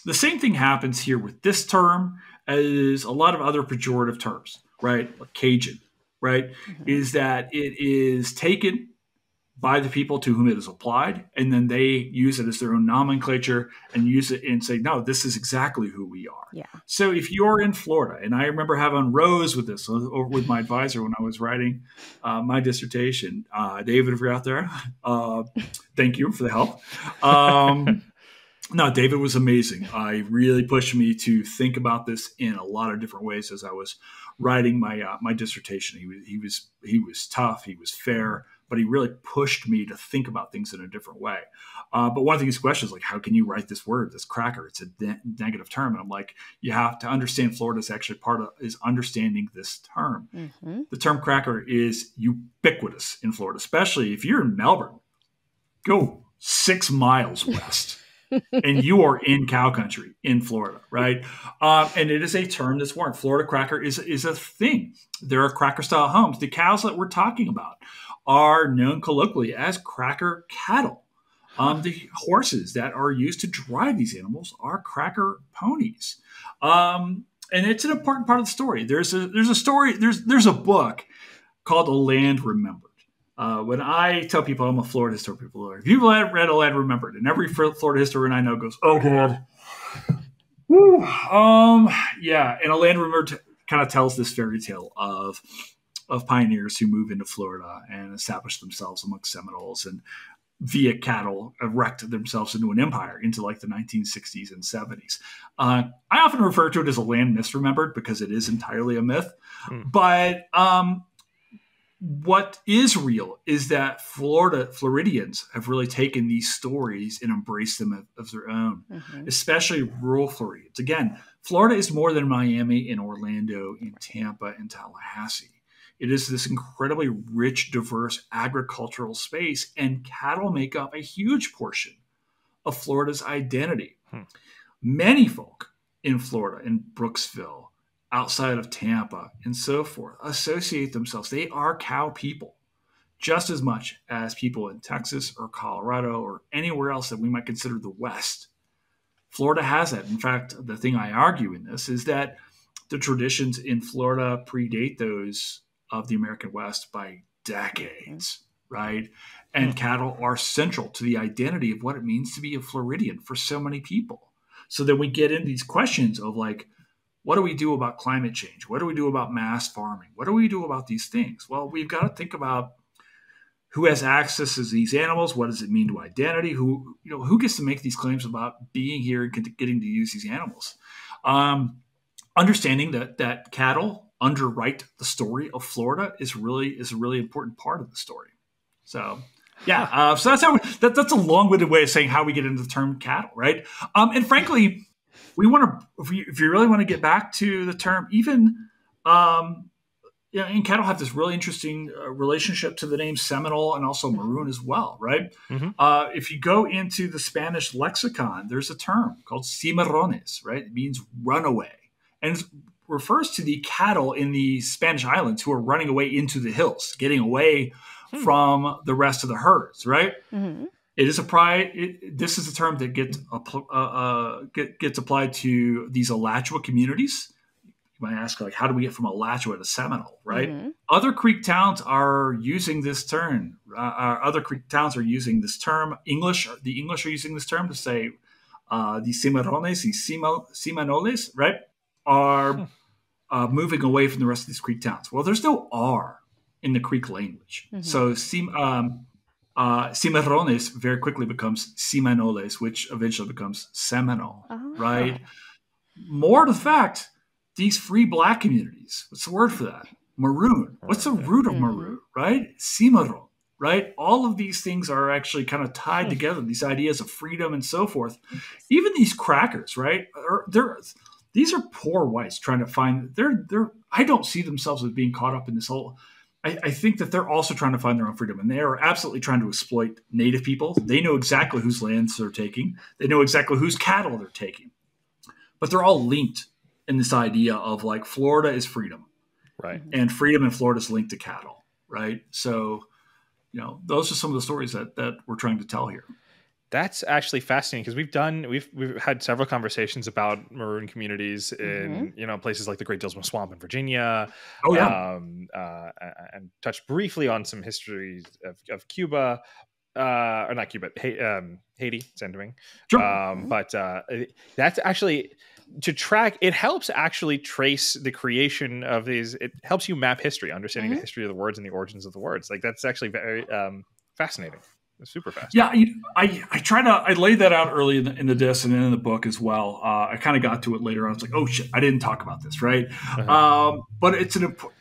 C: The same thing happens here with this term as a lot of other pejorative terms, right? Like Cajun, right? Is that it is taken by the people to whom it is applied, and then they use it as their own nomenclature and use it and say, no, this is exactly who we are.
B: Yeah.
C: So if you're in Florida, and I remember having rows with this with my advisor when I was writing my dissertation, David, if you're out there, thank you for the help. No, David was amazing. He really pushed me to think about this in a lot of different ways as I was writing my dissertation. He was tough. He was fair, but he really pushed me to think about things in a different way. But one of his questions is like, how can you write this word, this cracker? It's a negative term. And I'm like, you have to understand Florida is actually is understanding this term. The term cracker is ubiquitous in Florida, especially if you're in Melbourne. Go 6 miles west. and you are in cow country in Florida, right? And it is a term that's worn. Florida cracker is a thing. There are cracker-style homes. The cows that we're talking about are known colloquially as cracker cattle. The horses that are used to drive these animals are cracker ponies. And it's an important part of the story. There's a story. There's a book called A Land Remembered. When I tell people I'm a Florida historian, people are, if you've read A Land Remembered, and every Florida historian I know goes, oh God. Woo. Yeah. And A Land Remembered kind of tells this fairy tale of pioneers who move into Florida and establish themselves amongst Seminoles and via cattle erected themselves into an empire into like the 1960s and 70s. I often refer to it as a land misremembered because it is entirely a myth. But what is real is that Floridians have really taken these stories and embraced them as their own, especially rural Floridians. Again, Florida is more than Miami and Orlando and Tampa and Tallahassee. It is this incredibly rich, diverse agricultural space, and cattle make up a huge portion of Florida's identity. Many folk in Florida, in Brooksville, outside of Tampa, and so forth, associate themselves. They are cow people just as much as people in Texas or Colorado or anywhere else that we might consider the West. Florida has that. In fact, the thing I argue in this is that the traditions in Florida predate those of the American West by decades, right? And cattle are central to the identity of what it means to be a Floridian for so many people. So then we get into these questions of like, what do we do about climate change? What do we do about mass farming? What do we do about these things? Well, we've got to think about who has access to these animals. What does it mean to identity? Who gets to make these claims about being here and getting to use these animals? Understanding that cattle underwrite the story of Florida is a really important part of the story. So, yeah. So that's a long-winded way of saying how we get into the term cattle, right? And frankly, we want to, if you really want to get back to the term, even, and cattle have this really interesting relationship to the name Seminole and also Maroon as well, right? If you go into the Spanish lexicon, there's a term called cimarrones, right? It means runaway, and it refers to the cattle in the Spanish islands who are running away into the hills, getting away from the rest of the herds, right? It is this is a term that gets applied to these Alachua communities. You might ask, like, how do we get from Alachua to Seminole, right? Other Creek towns are using this term. The English are using this term to say the cimarrones, the Seminoles, right, are moving away from the rest of these Creek towns. Well, there's no R in the Creek language. So cimarrones very quickly becomes Seminoles, which eventually becomes Seminole, right? More to the fact, these free black communities, what's the word for that? Maroon. What's the root of maroon, right? Cimarron, right? All of these things are actually kind of tied together, these ideas of freedom and so forth. Even these crackers, right? These are poor whites trying to find, I don't see themselves as being caught up in this whole, I think that they're also trying to find their own freedom, and they are absolutely trying to exploit Native people. They know exactly whose lands they're taking. They know exactly whose cattle they're taking. But they're all linked in this idea of like Florida is freedom.
A: Right.
C: And freedom in Florida is linked to cattle. Right. So, those are some of the stories that we're trying to tell here.
A: That's actually fascinating because we've had several conversations about maroon communities in places like the Great Dilsma Swamp in Virginia.
C: Oh yeah,
A: and touched briefly on some histories of Cuba, or not Cuba, Haiti, San Domingue.
C: Sure.
A: But that's actually to track. It helps actually trace the creation of these. It helps you map history, understanding the history of the words and the origins of the words. Like that's actually very fascinating. Super fast.
C: Yeah, I laid that out early in the disc and then in the book as well. I kind of got to it later on. I was like, oh shit, I didn't talk about this, right? But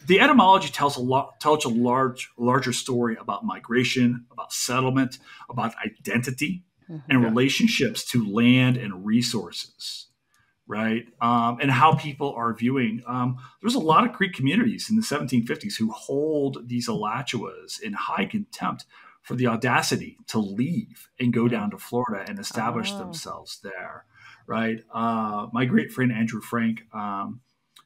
C: the etymology tells a larger story about migration, about settlement, about identity, and relationships to land and resources, right? And how people are viewing. There's a lot of Creek communities in the 1750s who hold these Alachuas in high contempt for the audacity to leave and go down to Florida and establish themselves there, right? My great friend Andrew Frank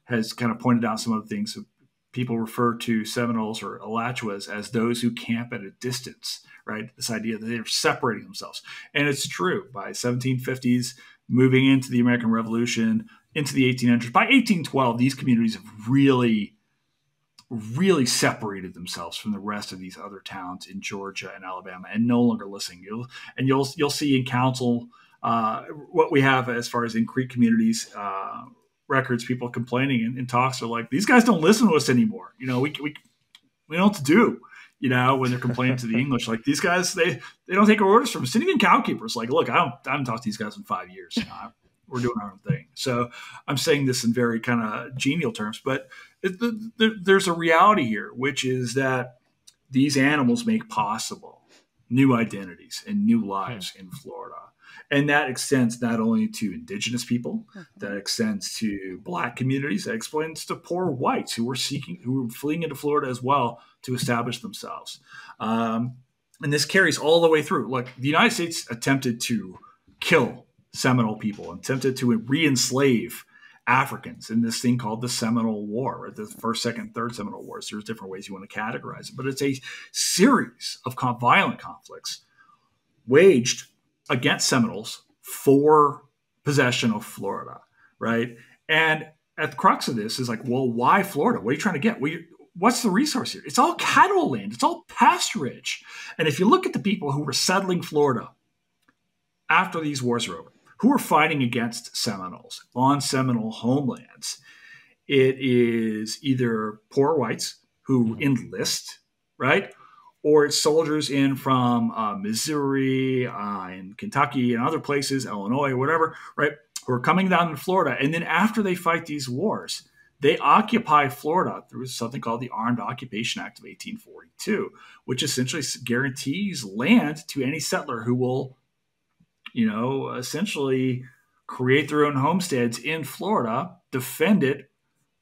C: has kind of pointed out some of the things that people refer to Seminoles or Alachuas as those who camp at a distance, right? This idea that they're separating themselves. And it's true. By 1750s, moving into the American Revolution, into the 1800s, by 1812, these communities have really separated themselves from the rest of these other towns in Georgia and Alabama, and no longer listening. You'll see in council what we have as far as in Creek communities records, people complaining in talks are like, these guys don't listen to us anymore. We know what to do. When they're complaining to the English, like these guys, they don't take our orders from us. And even Cowkeepers, like, look, I haven't talked to these guys in 5 years. We're doing our own thing. So I'm saying this in very kind of genial terms, but there's a reality here, which is that these animals make possible new identities and new lives in Florida. And that extends not only to indigenous people, that extends to Black communities, that extends to poor whites who were fleeing into Florida as well to establish themselves. And this carries all the way through. Look, the United States attempted to kill Seminole people, attempted to re-enslave Africans in this thing called the Seminole War, right? The first, second, third Seminole Wars. There's different ways you want to categorize it, but it's a series of violent conflicts waged against Seminoles for possession of Florida, right? And at the crux of this is like, well, why Florida? What are you trying to get? What's the resource here? It's all cattle land. It's all pasturage. And if you look at the people who were settling Florida after these wars are over, who are fighting against Seminoles on Seminole homelands, it is either poor whites who enlist, right? Or it's soldiers in from Missouri and Kentucky and other places, Illinois, whatever, right? Who are coming down to Florida. And then after they fight these wars, they occupy Florida through something called the Armed Occupation Act of 1842, which essentially guarantees land to any settler who will, essentially create their own homesteads in Florida, defend it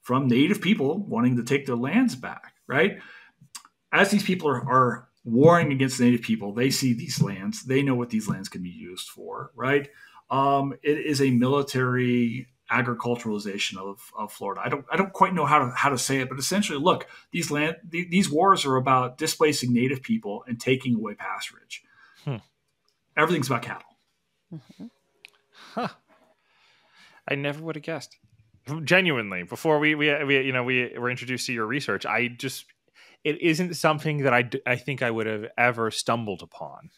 C: from native people wanting to take their lands back, right? As these people are warring against native people, they see these lands. They know what these lands can be used for, right? It is a military agriculturalization of Florida. I don't quite know how to say it, but essentially, look, these wars are about displacing native people and taking away pasturage. Everything's about cattle.
A: Mm-hmm. Huh. I never would have guessed. Genuinely, before we were introduced to your research, it isn't something that I think I would have ever stumbled upon.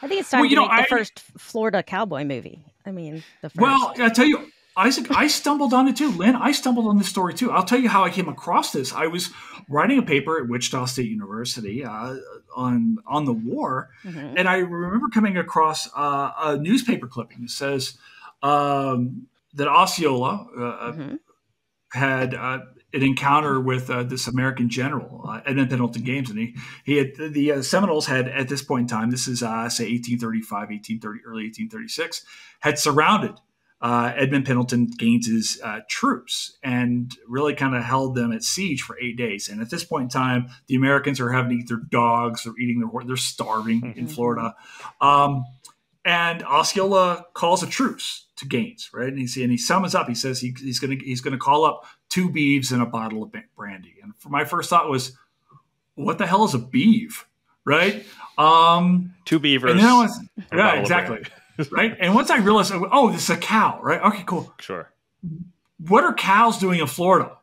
B: I think it's time to make the first Florida cowboy movie. I mean, the first.
C: Well, I tell you, Isaac, I stumbled on it too. Lynn, I stumbled on this story too. I'll tell you how I came across this. I was writing a paper at Wichita State University on the war, and I remember coming across a newspaper clipping that says that Osceola had an encounter with this American general, Edmund Pendleton Games, and he had the Seminoles had at this point in time, this is say 1835, early 1836, had surrounded Edmund Pendleton Gaines's troops and really kind of held them at siege for 8 days. And at this point in time, the Americans are having to eat their dogs, they're eating they're starving in Florida. And Osceola calls a truce to Gaines, right? And he summons up. He says he's going to call up 2 beeves and a bottle of brandy. And my first thought was, what the hell is a beeve, right?
A: 2 beavers.
C: And then yeah, exactly, right. And once I realized, oh, this is a cow, right? Okay, cool.
A: Sure.
C: What are cows doing in Florida?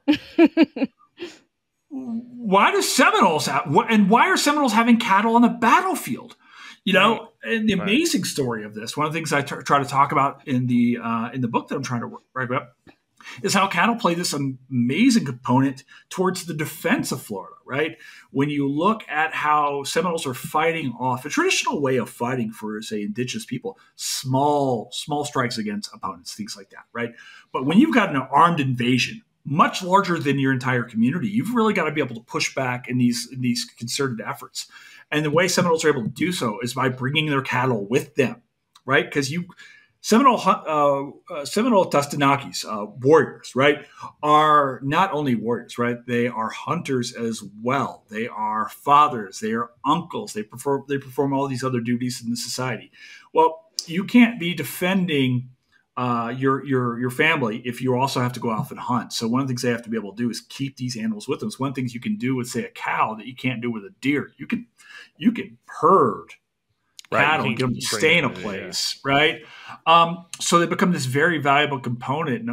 C: Why do Seminoles why are Seminoles having cattle on the battlefield? And the amazing story of this, one of the things I try to talk about in the book that I'm trying to write about, is how cattle play this amazing component towards the defense of Florida, right? When you look at how Seminoles are fighting off a traditional way of fighting for, say, indigenous people, small strikes against opponents, things like that, right? But when you've got an armed invasion, much larger than your entire community, you've really got to be able to push back in these concerted efforts. And the way Seminoles are able to do so is by bringing their cattle with them, right? Because Seminole Tustanakis, warriors, right, are not only warriors, right? They are hunters as well. They are fathers. They are uncles. They perform all these other duties in the society. Well, you can't be defending your family if you also have to go out and hunt. So one of the things they have to be able to do is keep these animals with them. So one of the things you can do with, say, a cow that you can't do with a deer. You can herd cattle and get them to stay in a place, right? So they become this very valuable component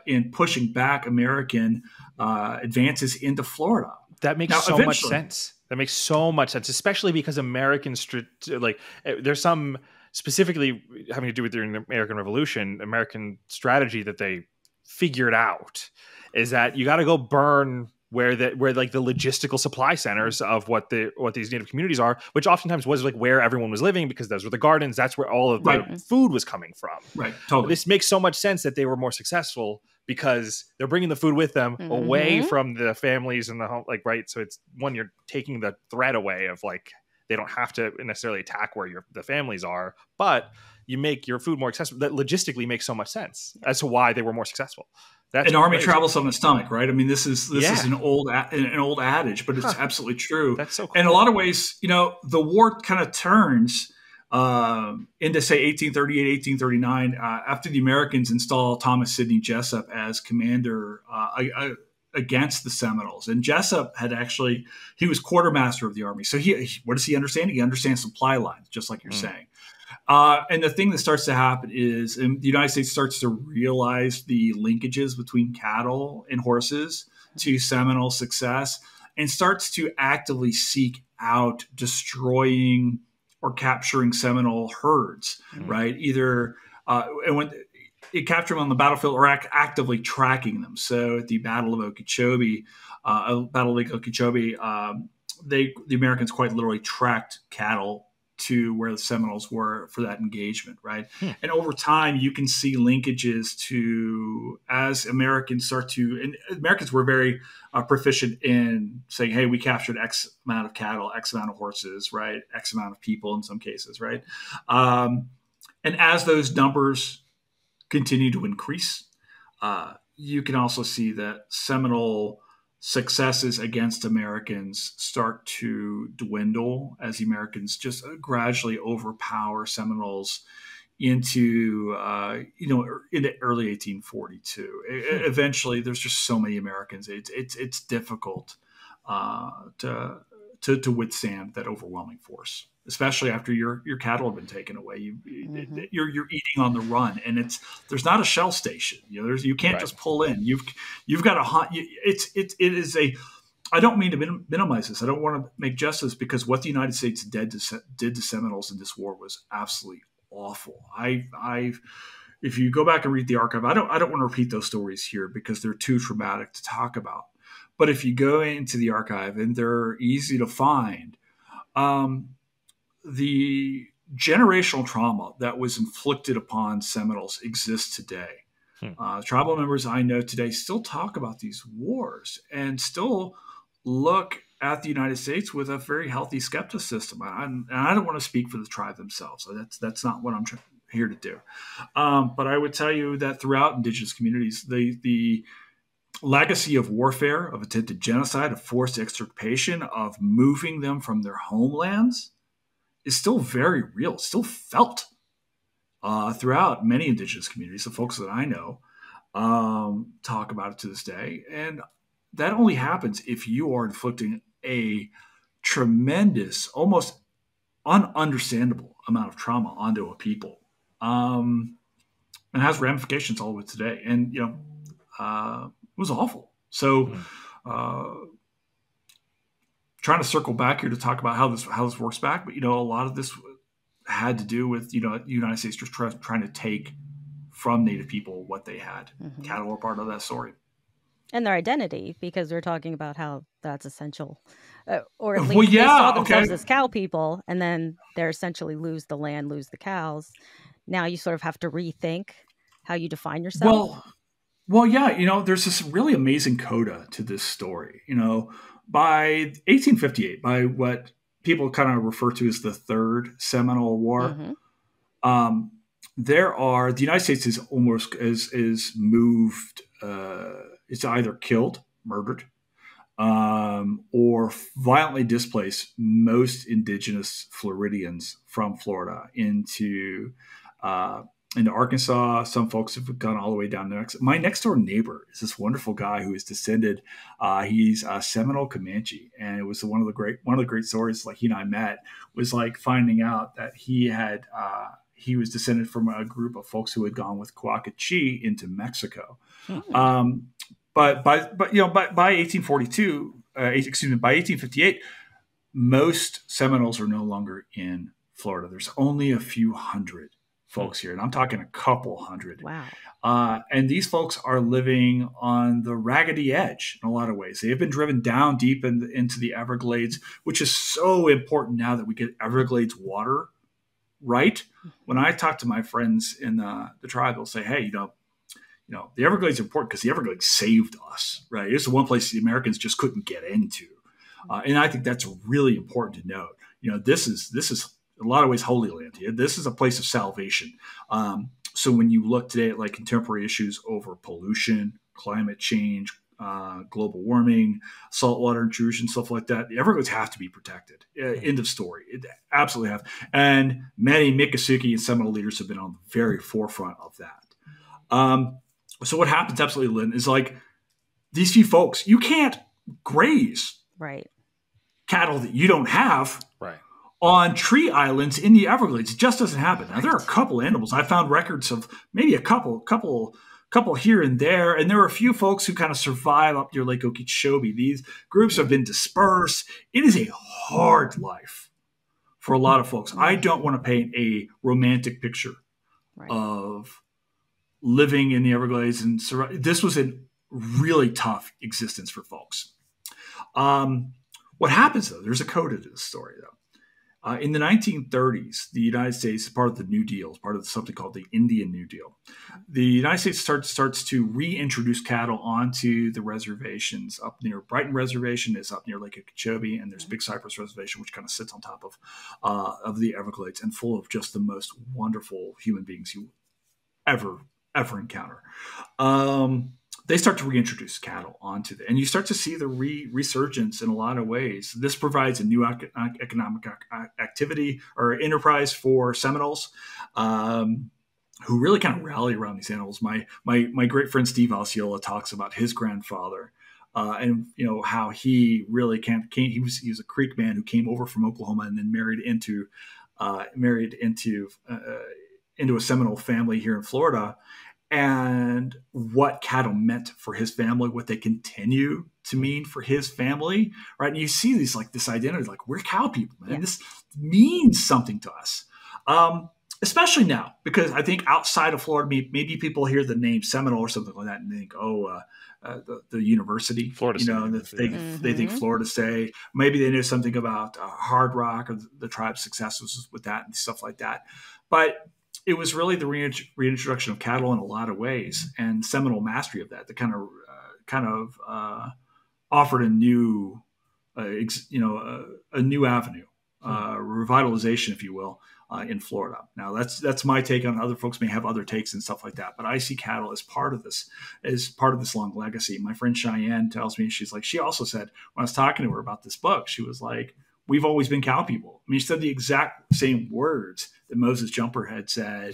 C: in pushing back American advances into Florida.
A: That makes so much sense. That makes so much sense, especially because Americans, like, there's some specifically having to do with during the American Revolution, American strategy that they figured out is that you got to go burn where like the logistical supply centers of what these native communities are, which oftentimes was like where everyone was living, because those were the gardens. That's where all of the food was coming from. Right. Totally. This makes so much sense that they were more successful because they're bringing the food with them away from the families and the home. Like, right. So it's one, you're taking the threat away of like, they don't have to necessarily attack where the families are, but you make your food more accessible. That logistically makes so much sense as to why they were more successful. That's an army travels on the stomach, right? I mean, this is an old adage, but it's absolutely true. That's so cool. In a lot of ways, the war kind of turns into, say, 1838, 1839, after the Americans install Thomas Sidney Jessup as commander against the Seminoles. And Jessup he was quartermaster of the army. So what does he understand? He understands supply lines, just like you're saying. And the thing that starts to happen is the United States starts to realize the linkages between cattle and horses to Seminole success and starts to actively seek out destroying or capturing Seminole herds, right? Either and when it captured them on the battlefield or actively tracking them. So at the Battle of Okeechobee, the Americans quite literally tracked cattle to where the Seminoles were for that engagement, right? And over time, you can see linkages to, as Americans and Americans were very proficient in saying, hey, we captured X amount of cattle, X amount of horses, right? X amount of people in some cases, right? And as those numbers continue to increase, you can also see that Seminole successes against Americans start to dwindle as the Americans just gradually overpower Seminoles into early 1842. Eventually, there's just so many Americans. It's difficult to withstand that overwhelming force, especially after your cattle have been taken away. You're eating on the run, and there's not a shell station. You can't just pull in. You've got to hunt. It is a. I don't mean to minimize this. I don't want to make justice, because what the United States did to Seminoles in this war was absolutely awful. If you go back and read the archive, I don't want to repeat those stories here because they're too traumatic to talk about. But if you go into the archive, and they're easy to find, the generational trauma that was inflicted upon Seminoles exists today. Tribal members I know today still talk about these wars and still look at the United States with a very healthy skepticism. And I don't want to speak for the tribe themselves. So that's not what I'm here to do. But I would tell you that throughout indigenous communities, the legacy of warfare, of attempted genocide, of forced extirpation, of moving them from their homelands is still very real, still felt throughout many indigenous communities. The folks that I know talk about it to this day. And that only happens if you are inflicting a tremendous, almost ununderstandable amount of trauma onto a people. And has ramifications all the way today. And, it was awful. So trying to circle back here to talk about how this works back. But, a lot of this had to do with, the United States just trying to take from Native people what they had. Cattle were part of that story.
B: And their identity, because we're talking about how that's essential. Or at least they saw themselves as cow people, and then they essentially lose the land, lose the cows. Now you sort of have to rethink how you define yourself.
C: Well, yeah, there's this really amazing coda to this story. By 1858, by what people kind of refer to as the Third Seminole War, the United States is almost is moved. It's either killed, murdered, or violently displaced most indigenous Floridians from Florida into Arkansas. Some folks have gone all the way down to my next door neighbor is this wonderful guy who is descended. He's a Seminole Comanche, and it was one of the great stories. Like he and I met was like finding out that he was descended from a group of folks who had gone with Coahuila into Mexico. But by 1842, by 1858, most Seminoles are no longer in Florida. There's only a few hundred folks here, and I'm talking a couple hundred.
B: Wow.
C: And these folks are living on the raggedy edge in a lot of ways. They have been driven down deep into the Everglades, which is so important now that we get Everglades water right. When I talk to my friends in the tribe, they'll say, hey, the Everglades are important because the Everglades saved us, right? It's the one place the Americans just couldn't get into. And I think that's really important to note. This is in a lot of ways Holy Land. This is a place of salvation. So when you look today at like contemporary issues over pollution, climate change, global warming, saltwater intrusion, stuff like that, the Everglades have to be protected. End of story. It absolutely have. And many Miccosukee and Seminole leaders have been on the very forefront of that. So what happens, absolutely, Lynn, is like these few folks, you can't graze cattle that you don't have on tree islands in the Everglades. It just doesn't happen. Now, there are a couple animals. I found records of maybe a couple here and there, and there are a few folks who kind of survive up near Lake Okeechobee. These groups have been dispersed. It is a hard life for a lot of folks. I don't want to paint a romantic picture of living in the Everglades, and this was a really tough existence for folks. What happens, though, there's a coda to this story, though. In the 1930s, the United States, part of the New Deal, part of something called the Indian New Deal, the United States starts to reintroduce cattle onto the reservations. Up near Brighton Reservation is up near Lake Okeechobee, and there's Big Cypress Reservation, which kind of sits on top of the Everglades and full of just the most wonderful human beings you ever encounter. They start to reintroduce cattle onto and you start to see the resurgence in a lot of ways. This provides a new economic activity or enterprise for Seminoles, who really kind of rally around these animals. My great friend Steve Osceola talks about his grandfather, and how he really he was a Creek man who came over from Oklahoma and then married into a Seminole family here in Florida. And what cattle meant for his family, what they continue to mean for his family, right? And you see these this identity, like we're cow people, man. Yeah. This means something to us, especially now, because I think outside of Florida, maybe people hear the name Seminole or something like that and think, the university,
A: Florida State.
C: They think Florida State. Maybe they know something about Hard Rock or the tribe's successes with that and stuff like that, but it was really the reintroduction of cattle in a lot of ways, and Seminole mastery of that kind of offered a new, a new avenue, revitalization, if you will, in Florida. Now that's my take on it. Other folks may have other takes and stuff like that, but I see cattle as part of this long legacy. My friend Cheyenne tells me, she also said when I was talking to her about this book, she was like, we've always been cow people. I mean, she said the exact same words that Moses Jumper had said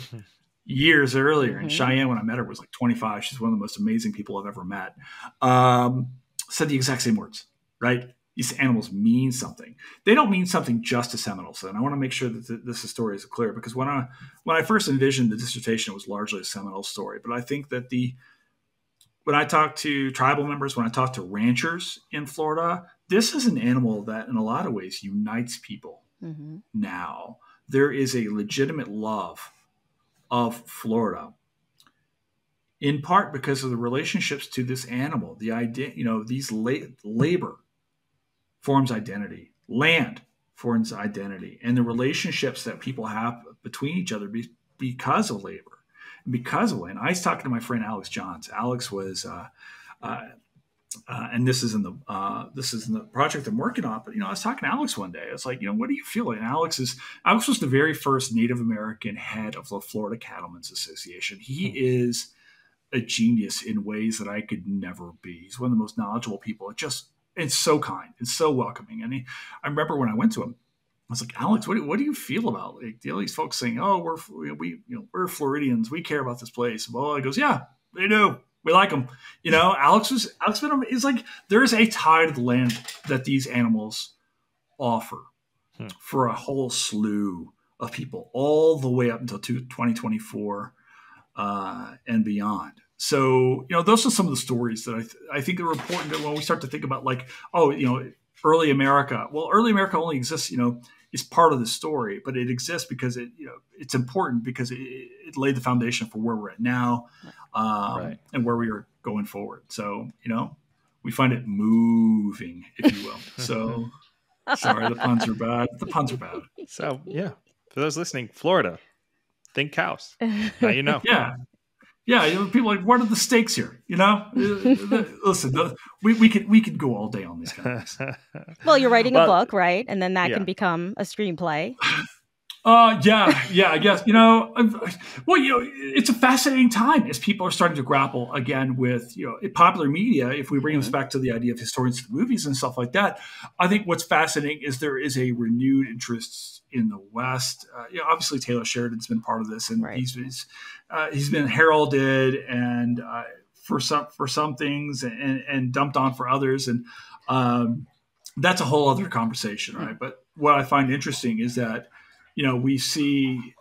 C: years earlier. And Cheyenne, when I met her, was 25. She's one of the most amazing people I've ever met. Said the exact same words, right? These animals mean something. They don't mean something just to Seminoles. And I want to make sure that this story is clear, because when I first envisioned the dissertation, it was largely a Seminole story. But I think that when I talk to tribal members, when I talk to ranchers in Florida, this is an animal that in a lot of ways unites people now. There is a legitimate love of Florida, in part because of the relationships to this animal. The idea, these labor forms identity, land forms identity, and the relationships that people have between each other because of labor, because of land. I was talking to my friend Alex Johns. Alex was, and this is in the this isn't the project I'm working on, but, I was talking to Alex one day. I was like, what do you feel? And Alex was the very first Native American head of the Florida Cattlemen's Association. He is a genius in ways that I could never be. He's one of the most knowledgeable people. It's so kind and so welcoming. And I remember when I went to him, I was like, Alex, what do you feel about these folks saying, "Oh, we're Floridians, we care about this place"? Well, he goes, "Yeah, they do. We like them." Alex is like, there's a tide of the land that these animals offer for a whole slew of people, all the way up until 2024 and beyond. So, those are some of the stories that I think are important when we start to think about, like, early America. Well, early America only exists, is part of the story, but it exists because it's important because it laid the foundation for where we're at now, and where we are going forward. So, we find it moving, if you will. So, sorry, the puns are bad.
A: So, yeah, for those listening, Florida, think cows. Now you know.
C: Yeah. Yeah, people are like, what are the stakes here? Listen, we could go all day on these guys.
B: Well, you're writing a book, right? And then that can become a screenplay.
C: Yeah, I guess. It's a fascinating time as people are starting to grapple again with, popular media. If we bring this back to the idea of historians of movies and stuff like that, I think what's fascinating is there is a renewed interest in the West. Obviously Taylor Sheridan's been part of this, and he's been heralded and for some things and dumped on for others, and that's a whole other conversation, right? But what I find interesting is that we see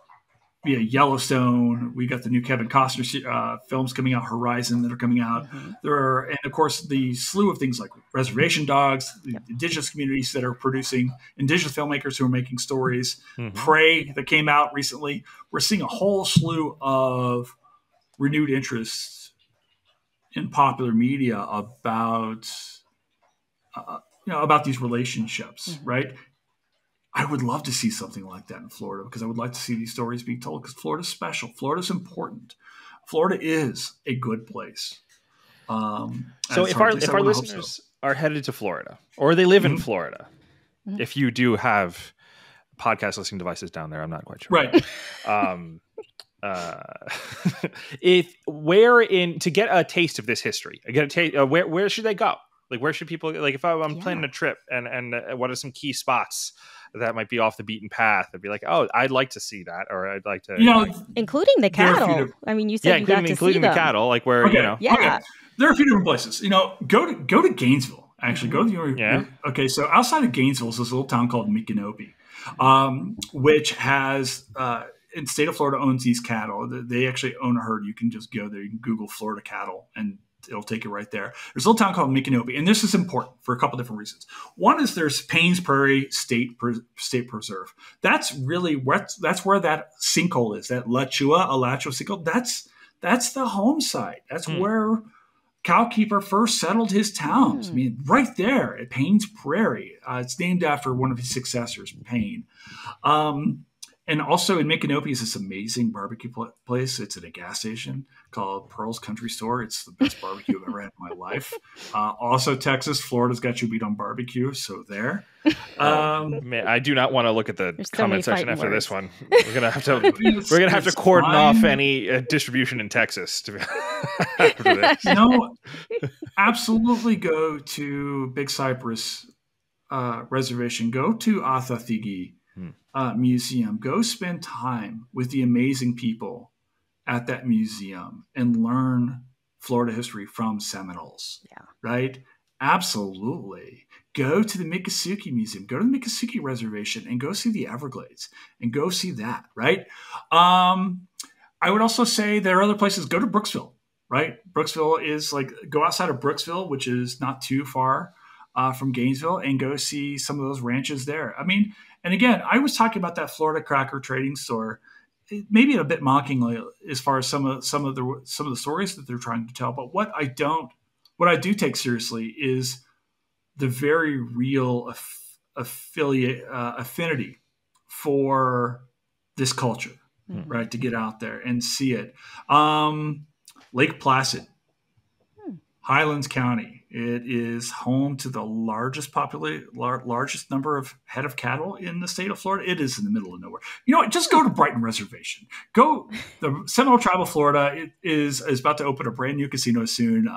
C: Yellowstone. We got the new Kevin Costner films coming out, Horizon, that are coming out. And of course the slew of things like Reservation Dogs, the indigenous communities that are producing, indigenous filmmakers who are making stories. Prey that came out recently. We're seeing a whole slew of renewed interest in popular media about these relationships, right? I would love to see something like that in Florida, because I would like to see these stories being told, because Florida's special. Florida's important. Florida is a good place.
A: So if our listeners are headed to Florida, or they live in Florida, if you do have podcast listening devices down there, I'm not quite sure.
C: Right.
A: To get a taste of this history, where should they go? Like, where should people, like, if I'm planning a trip, and what are some key spots that might be off the beaten path? I'd be like, oh, I'd like to see that, or I'd like to,
B: including the cattle. I mean, you said you got to see
A: including the cattle, like where
C: Okay. There are a few different places. Go to Gainesville. Actually, go to okay. So outside of Gainesville is this little town called Micanopy, which has in the state of Florida owns these cattle. They actually own a herd. You can just go there. You can Google Florida cattle, and it'll take you right there. There's a little town called Micanopy, and this is important for a couple different reasons. One is there's Paynes Prairie State Preserve. That's really where that sinkhole is. That Alachua sinkhole. That's the home site. That's where Cowkeeper first settled his towns. I mean, right there at Paynes Prairie. It's named after one of his successors, Payne. And also in Micanopy is this amazing barbecue place. It's at a gas station called Pearl's Country Store. It's the best barbecue I've ever had in my life. Also Texas, Florida's got you beat on barbecue. So there.
A: Man, I do not want to look at the comment section after this one. We're gonna have to cordon off any distribution in Texas. After this.
C: Absolutely go to Big Cypress Reservation. Go to Athathigi Museum. Go spend time with the amazing people at that museum and learn Florida history from Seminoles. Right? Absolutely. Go to the Miccosukee Museum. Go to the Miccosukee Reservation and go see the Everglades and go see that. Right? I would also say there are other places. Go to Brooksville. Right? Brooksville is like, go outside of Brooksville, which is not too far from Gainesville, and go see some of those ranches there. I mean, and again, I was talking about that Florida Cracker Trading Store, maybe a bit mockingly, as far as some of the stories that they're trying to tell. But what I do take seriously is the very real affinity for this culture, right? To get out there and see it. Lake Placid, Highlands County. It is home to the largest number of head of cattle in the state of Florida. It is in the middle of nowhere. You know what? Just go to Brighton Reservation. Go. The Seminole Tribe of Florida is about to open a brand new casino soon.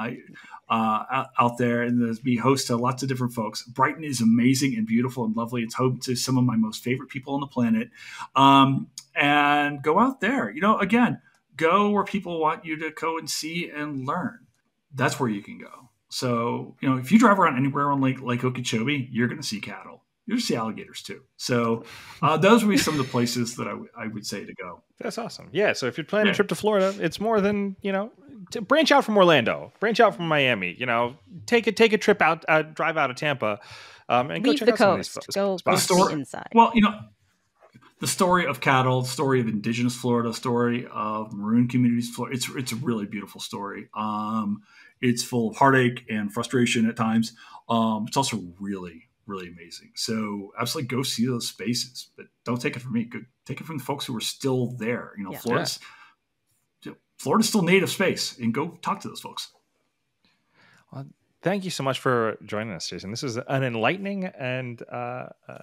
C: Out there, and there's be host to lots of different folks. Brighton is amazing and beautiful and lovely. It's home to some of my most favorite people on the planet. And go out there. You know, again, go where people want you to go and see and learn. That's where you can go. So, you know, if you drive around anywhere on Lake Okeechobee, you're going to see cattle. You're going to see alligators too. So those would be some of the places that I would say to go.
A: That's awesome. Yeah. So if you're planning a trip to Florida, it's more than, you know, to branch out from Orlando, branch out from Miami, you know, take a trip out, drive out of Tampa, and
B: leave
A: go check
B: the
A: out
B: coast.
A: Some of these spots.
B: Go inside.
C: Well, you know, the story of cattle, the story of indigenous Florida, the story of maroon communities, Florida, it's a really beautiful story. It's full of heartache and frustration at times. It's also really, really amazing. So absolutely go see those spaces, but don't take it from me. Go take it from the folks who are still there. You know, Florida's still native space, and go talk to those folks.
A: Well, thank you so much for joining us, Jason. This is an enlightening and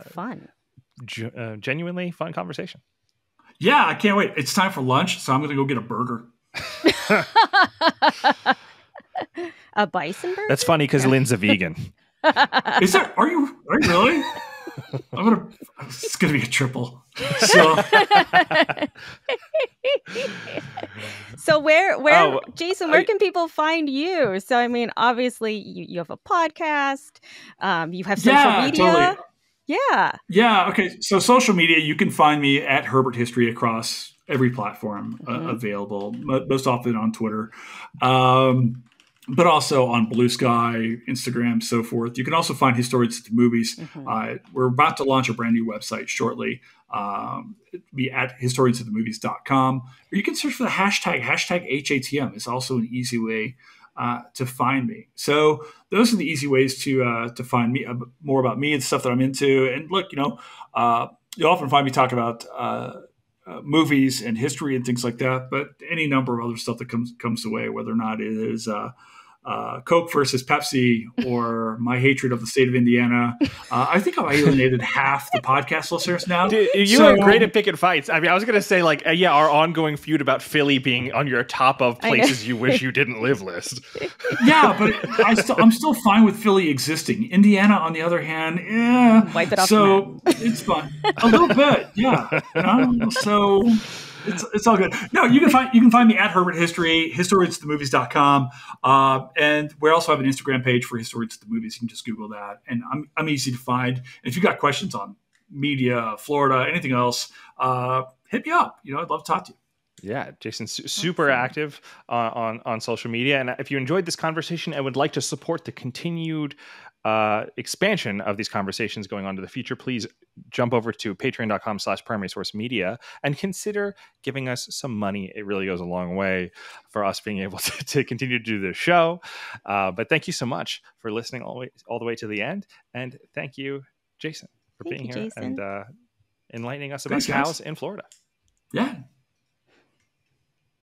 B: fun.
A: Genuinely fun conversation.
C: Yeah, I can't wait. It's time for lunch, so I'm going to go get a burger.
B: A bison burger?
A: That's funny because Lynn's a vegan.
C: Is there? Are you really? It's gonna be a triple.
B: So where Jason, where can people find you? So I mean, obviously you have a podcast, you have social media. Totally.
C: Yeah. Okay. So social media, you can find me at Herbert History across every platform available, most often on Twitter. But also on Blue Sky, Instagram, so forth. You can also find Historians at the Movies. We're about to launch a brand new website shortly. It'll be at historiansatthemovies.com. Or you can search for the hashtag HATM. It's also an easy way to find me. So those are the easy ways to find me, more about me and stuff that I'm into. And look, you know, you'll often find me talk about movies and history and things like that, but any number of other stuff that comes away, whether or not it is Coke versus Pepsi or my hatred of the state of Indiana. I think I've alienated half the podcast listeners now.
A: Dude, you are great at picking fights. I mean, I was going to say like, our ongoing feud about Philly being on your top of places you wish you didn't live list.
C: Yeah, but I'm still fine with Philly existing. Indiana, on the other hand,
B: wipe it off.
C: So it's fun. A little bit, yeah. So it's all good. No, you can find me at Herbert History, historiansatthemovies.com. And we also have an Instagram page for Historians at the Movies. You can just Google that. And I'm easy to find. And if you've got questions on media, Florida, anything else, hit me up. You know, I'd love to talk to you.
A: Yeah, Jason's super active on social media. And if you enjoyed this conversation and would like to support the continued expansion of these conversations going on to the future, please jump over to patreon.com/primarysourcemedia and consider giving us some money. It really goes a long way for us being able to continue to do this show. But thank you so much for listening all the way to the end. And thank you, Jason, for being here and enlightening us about cows in Florida.
C: Yeah.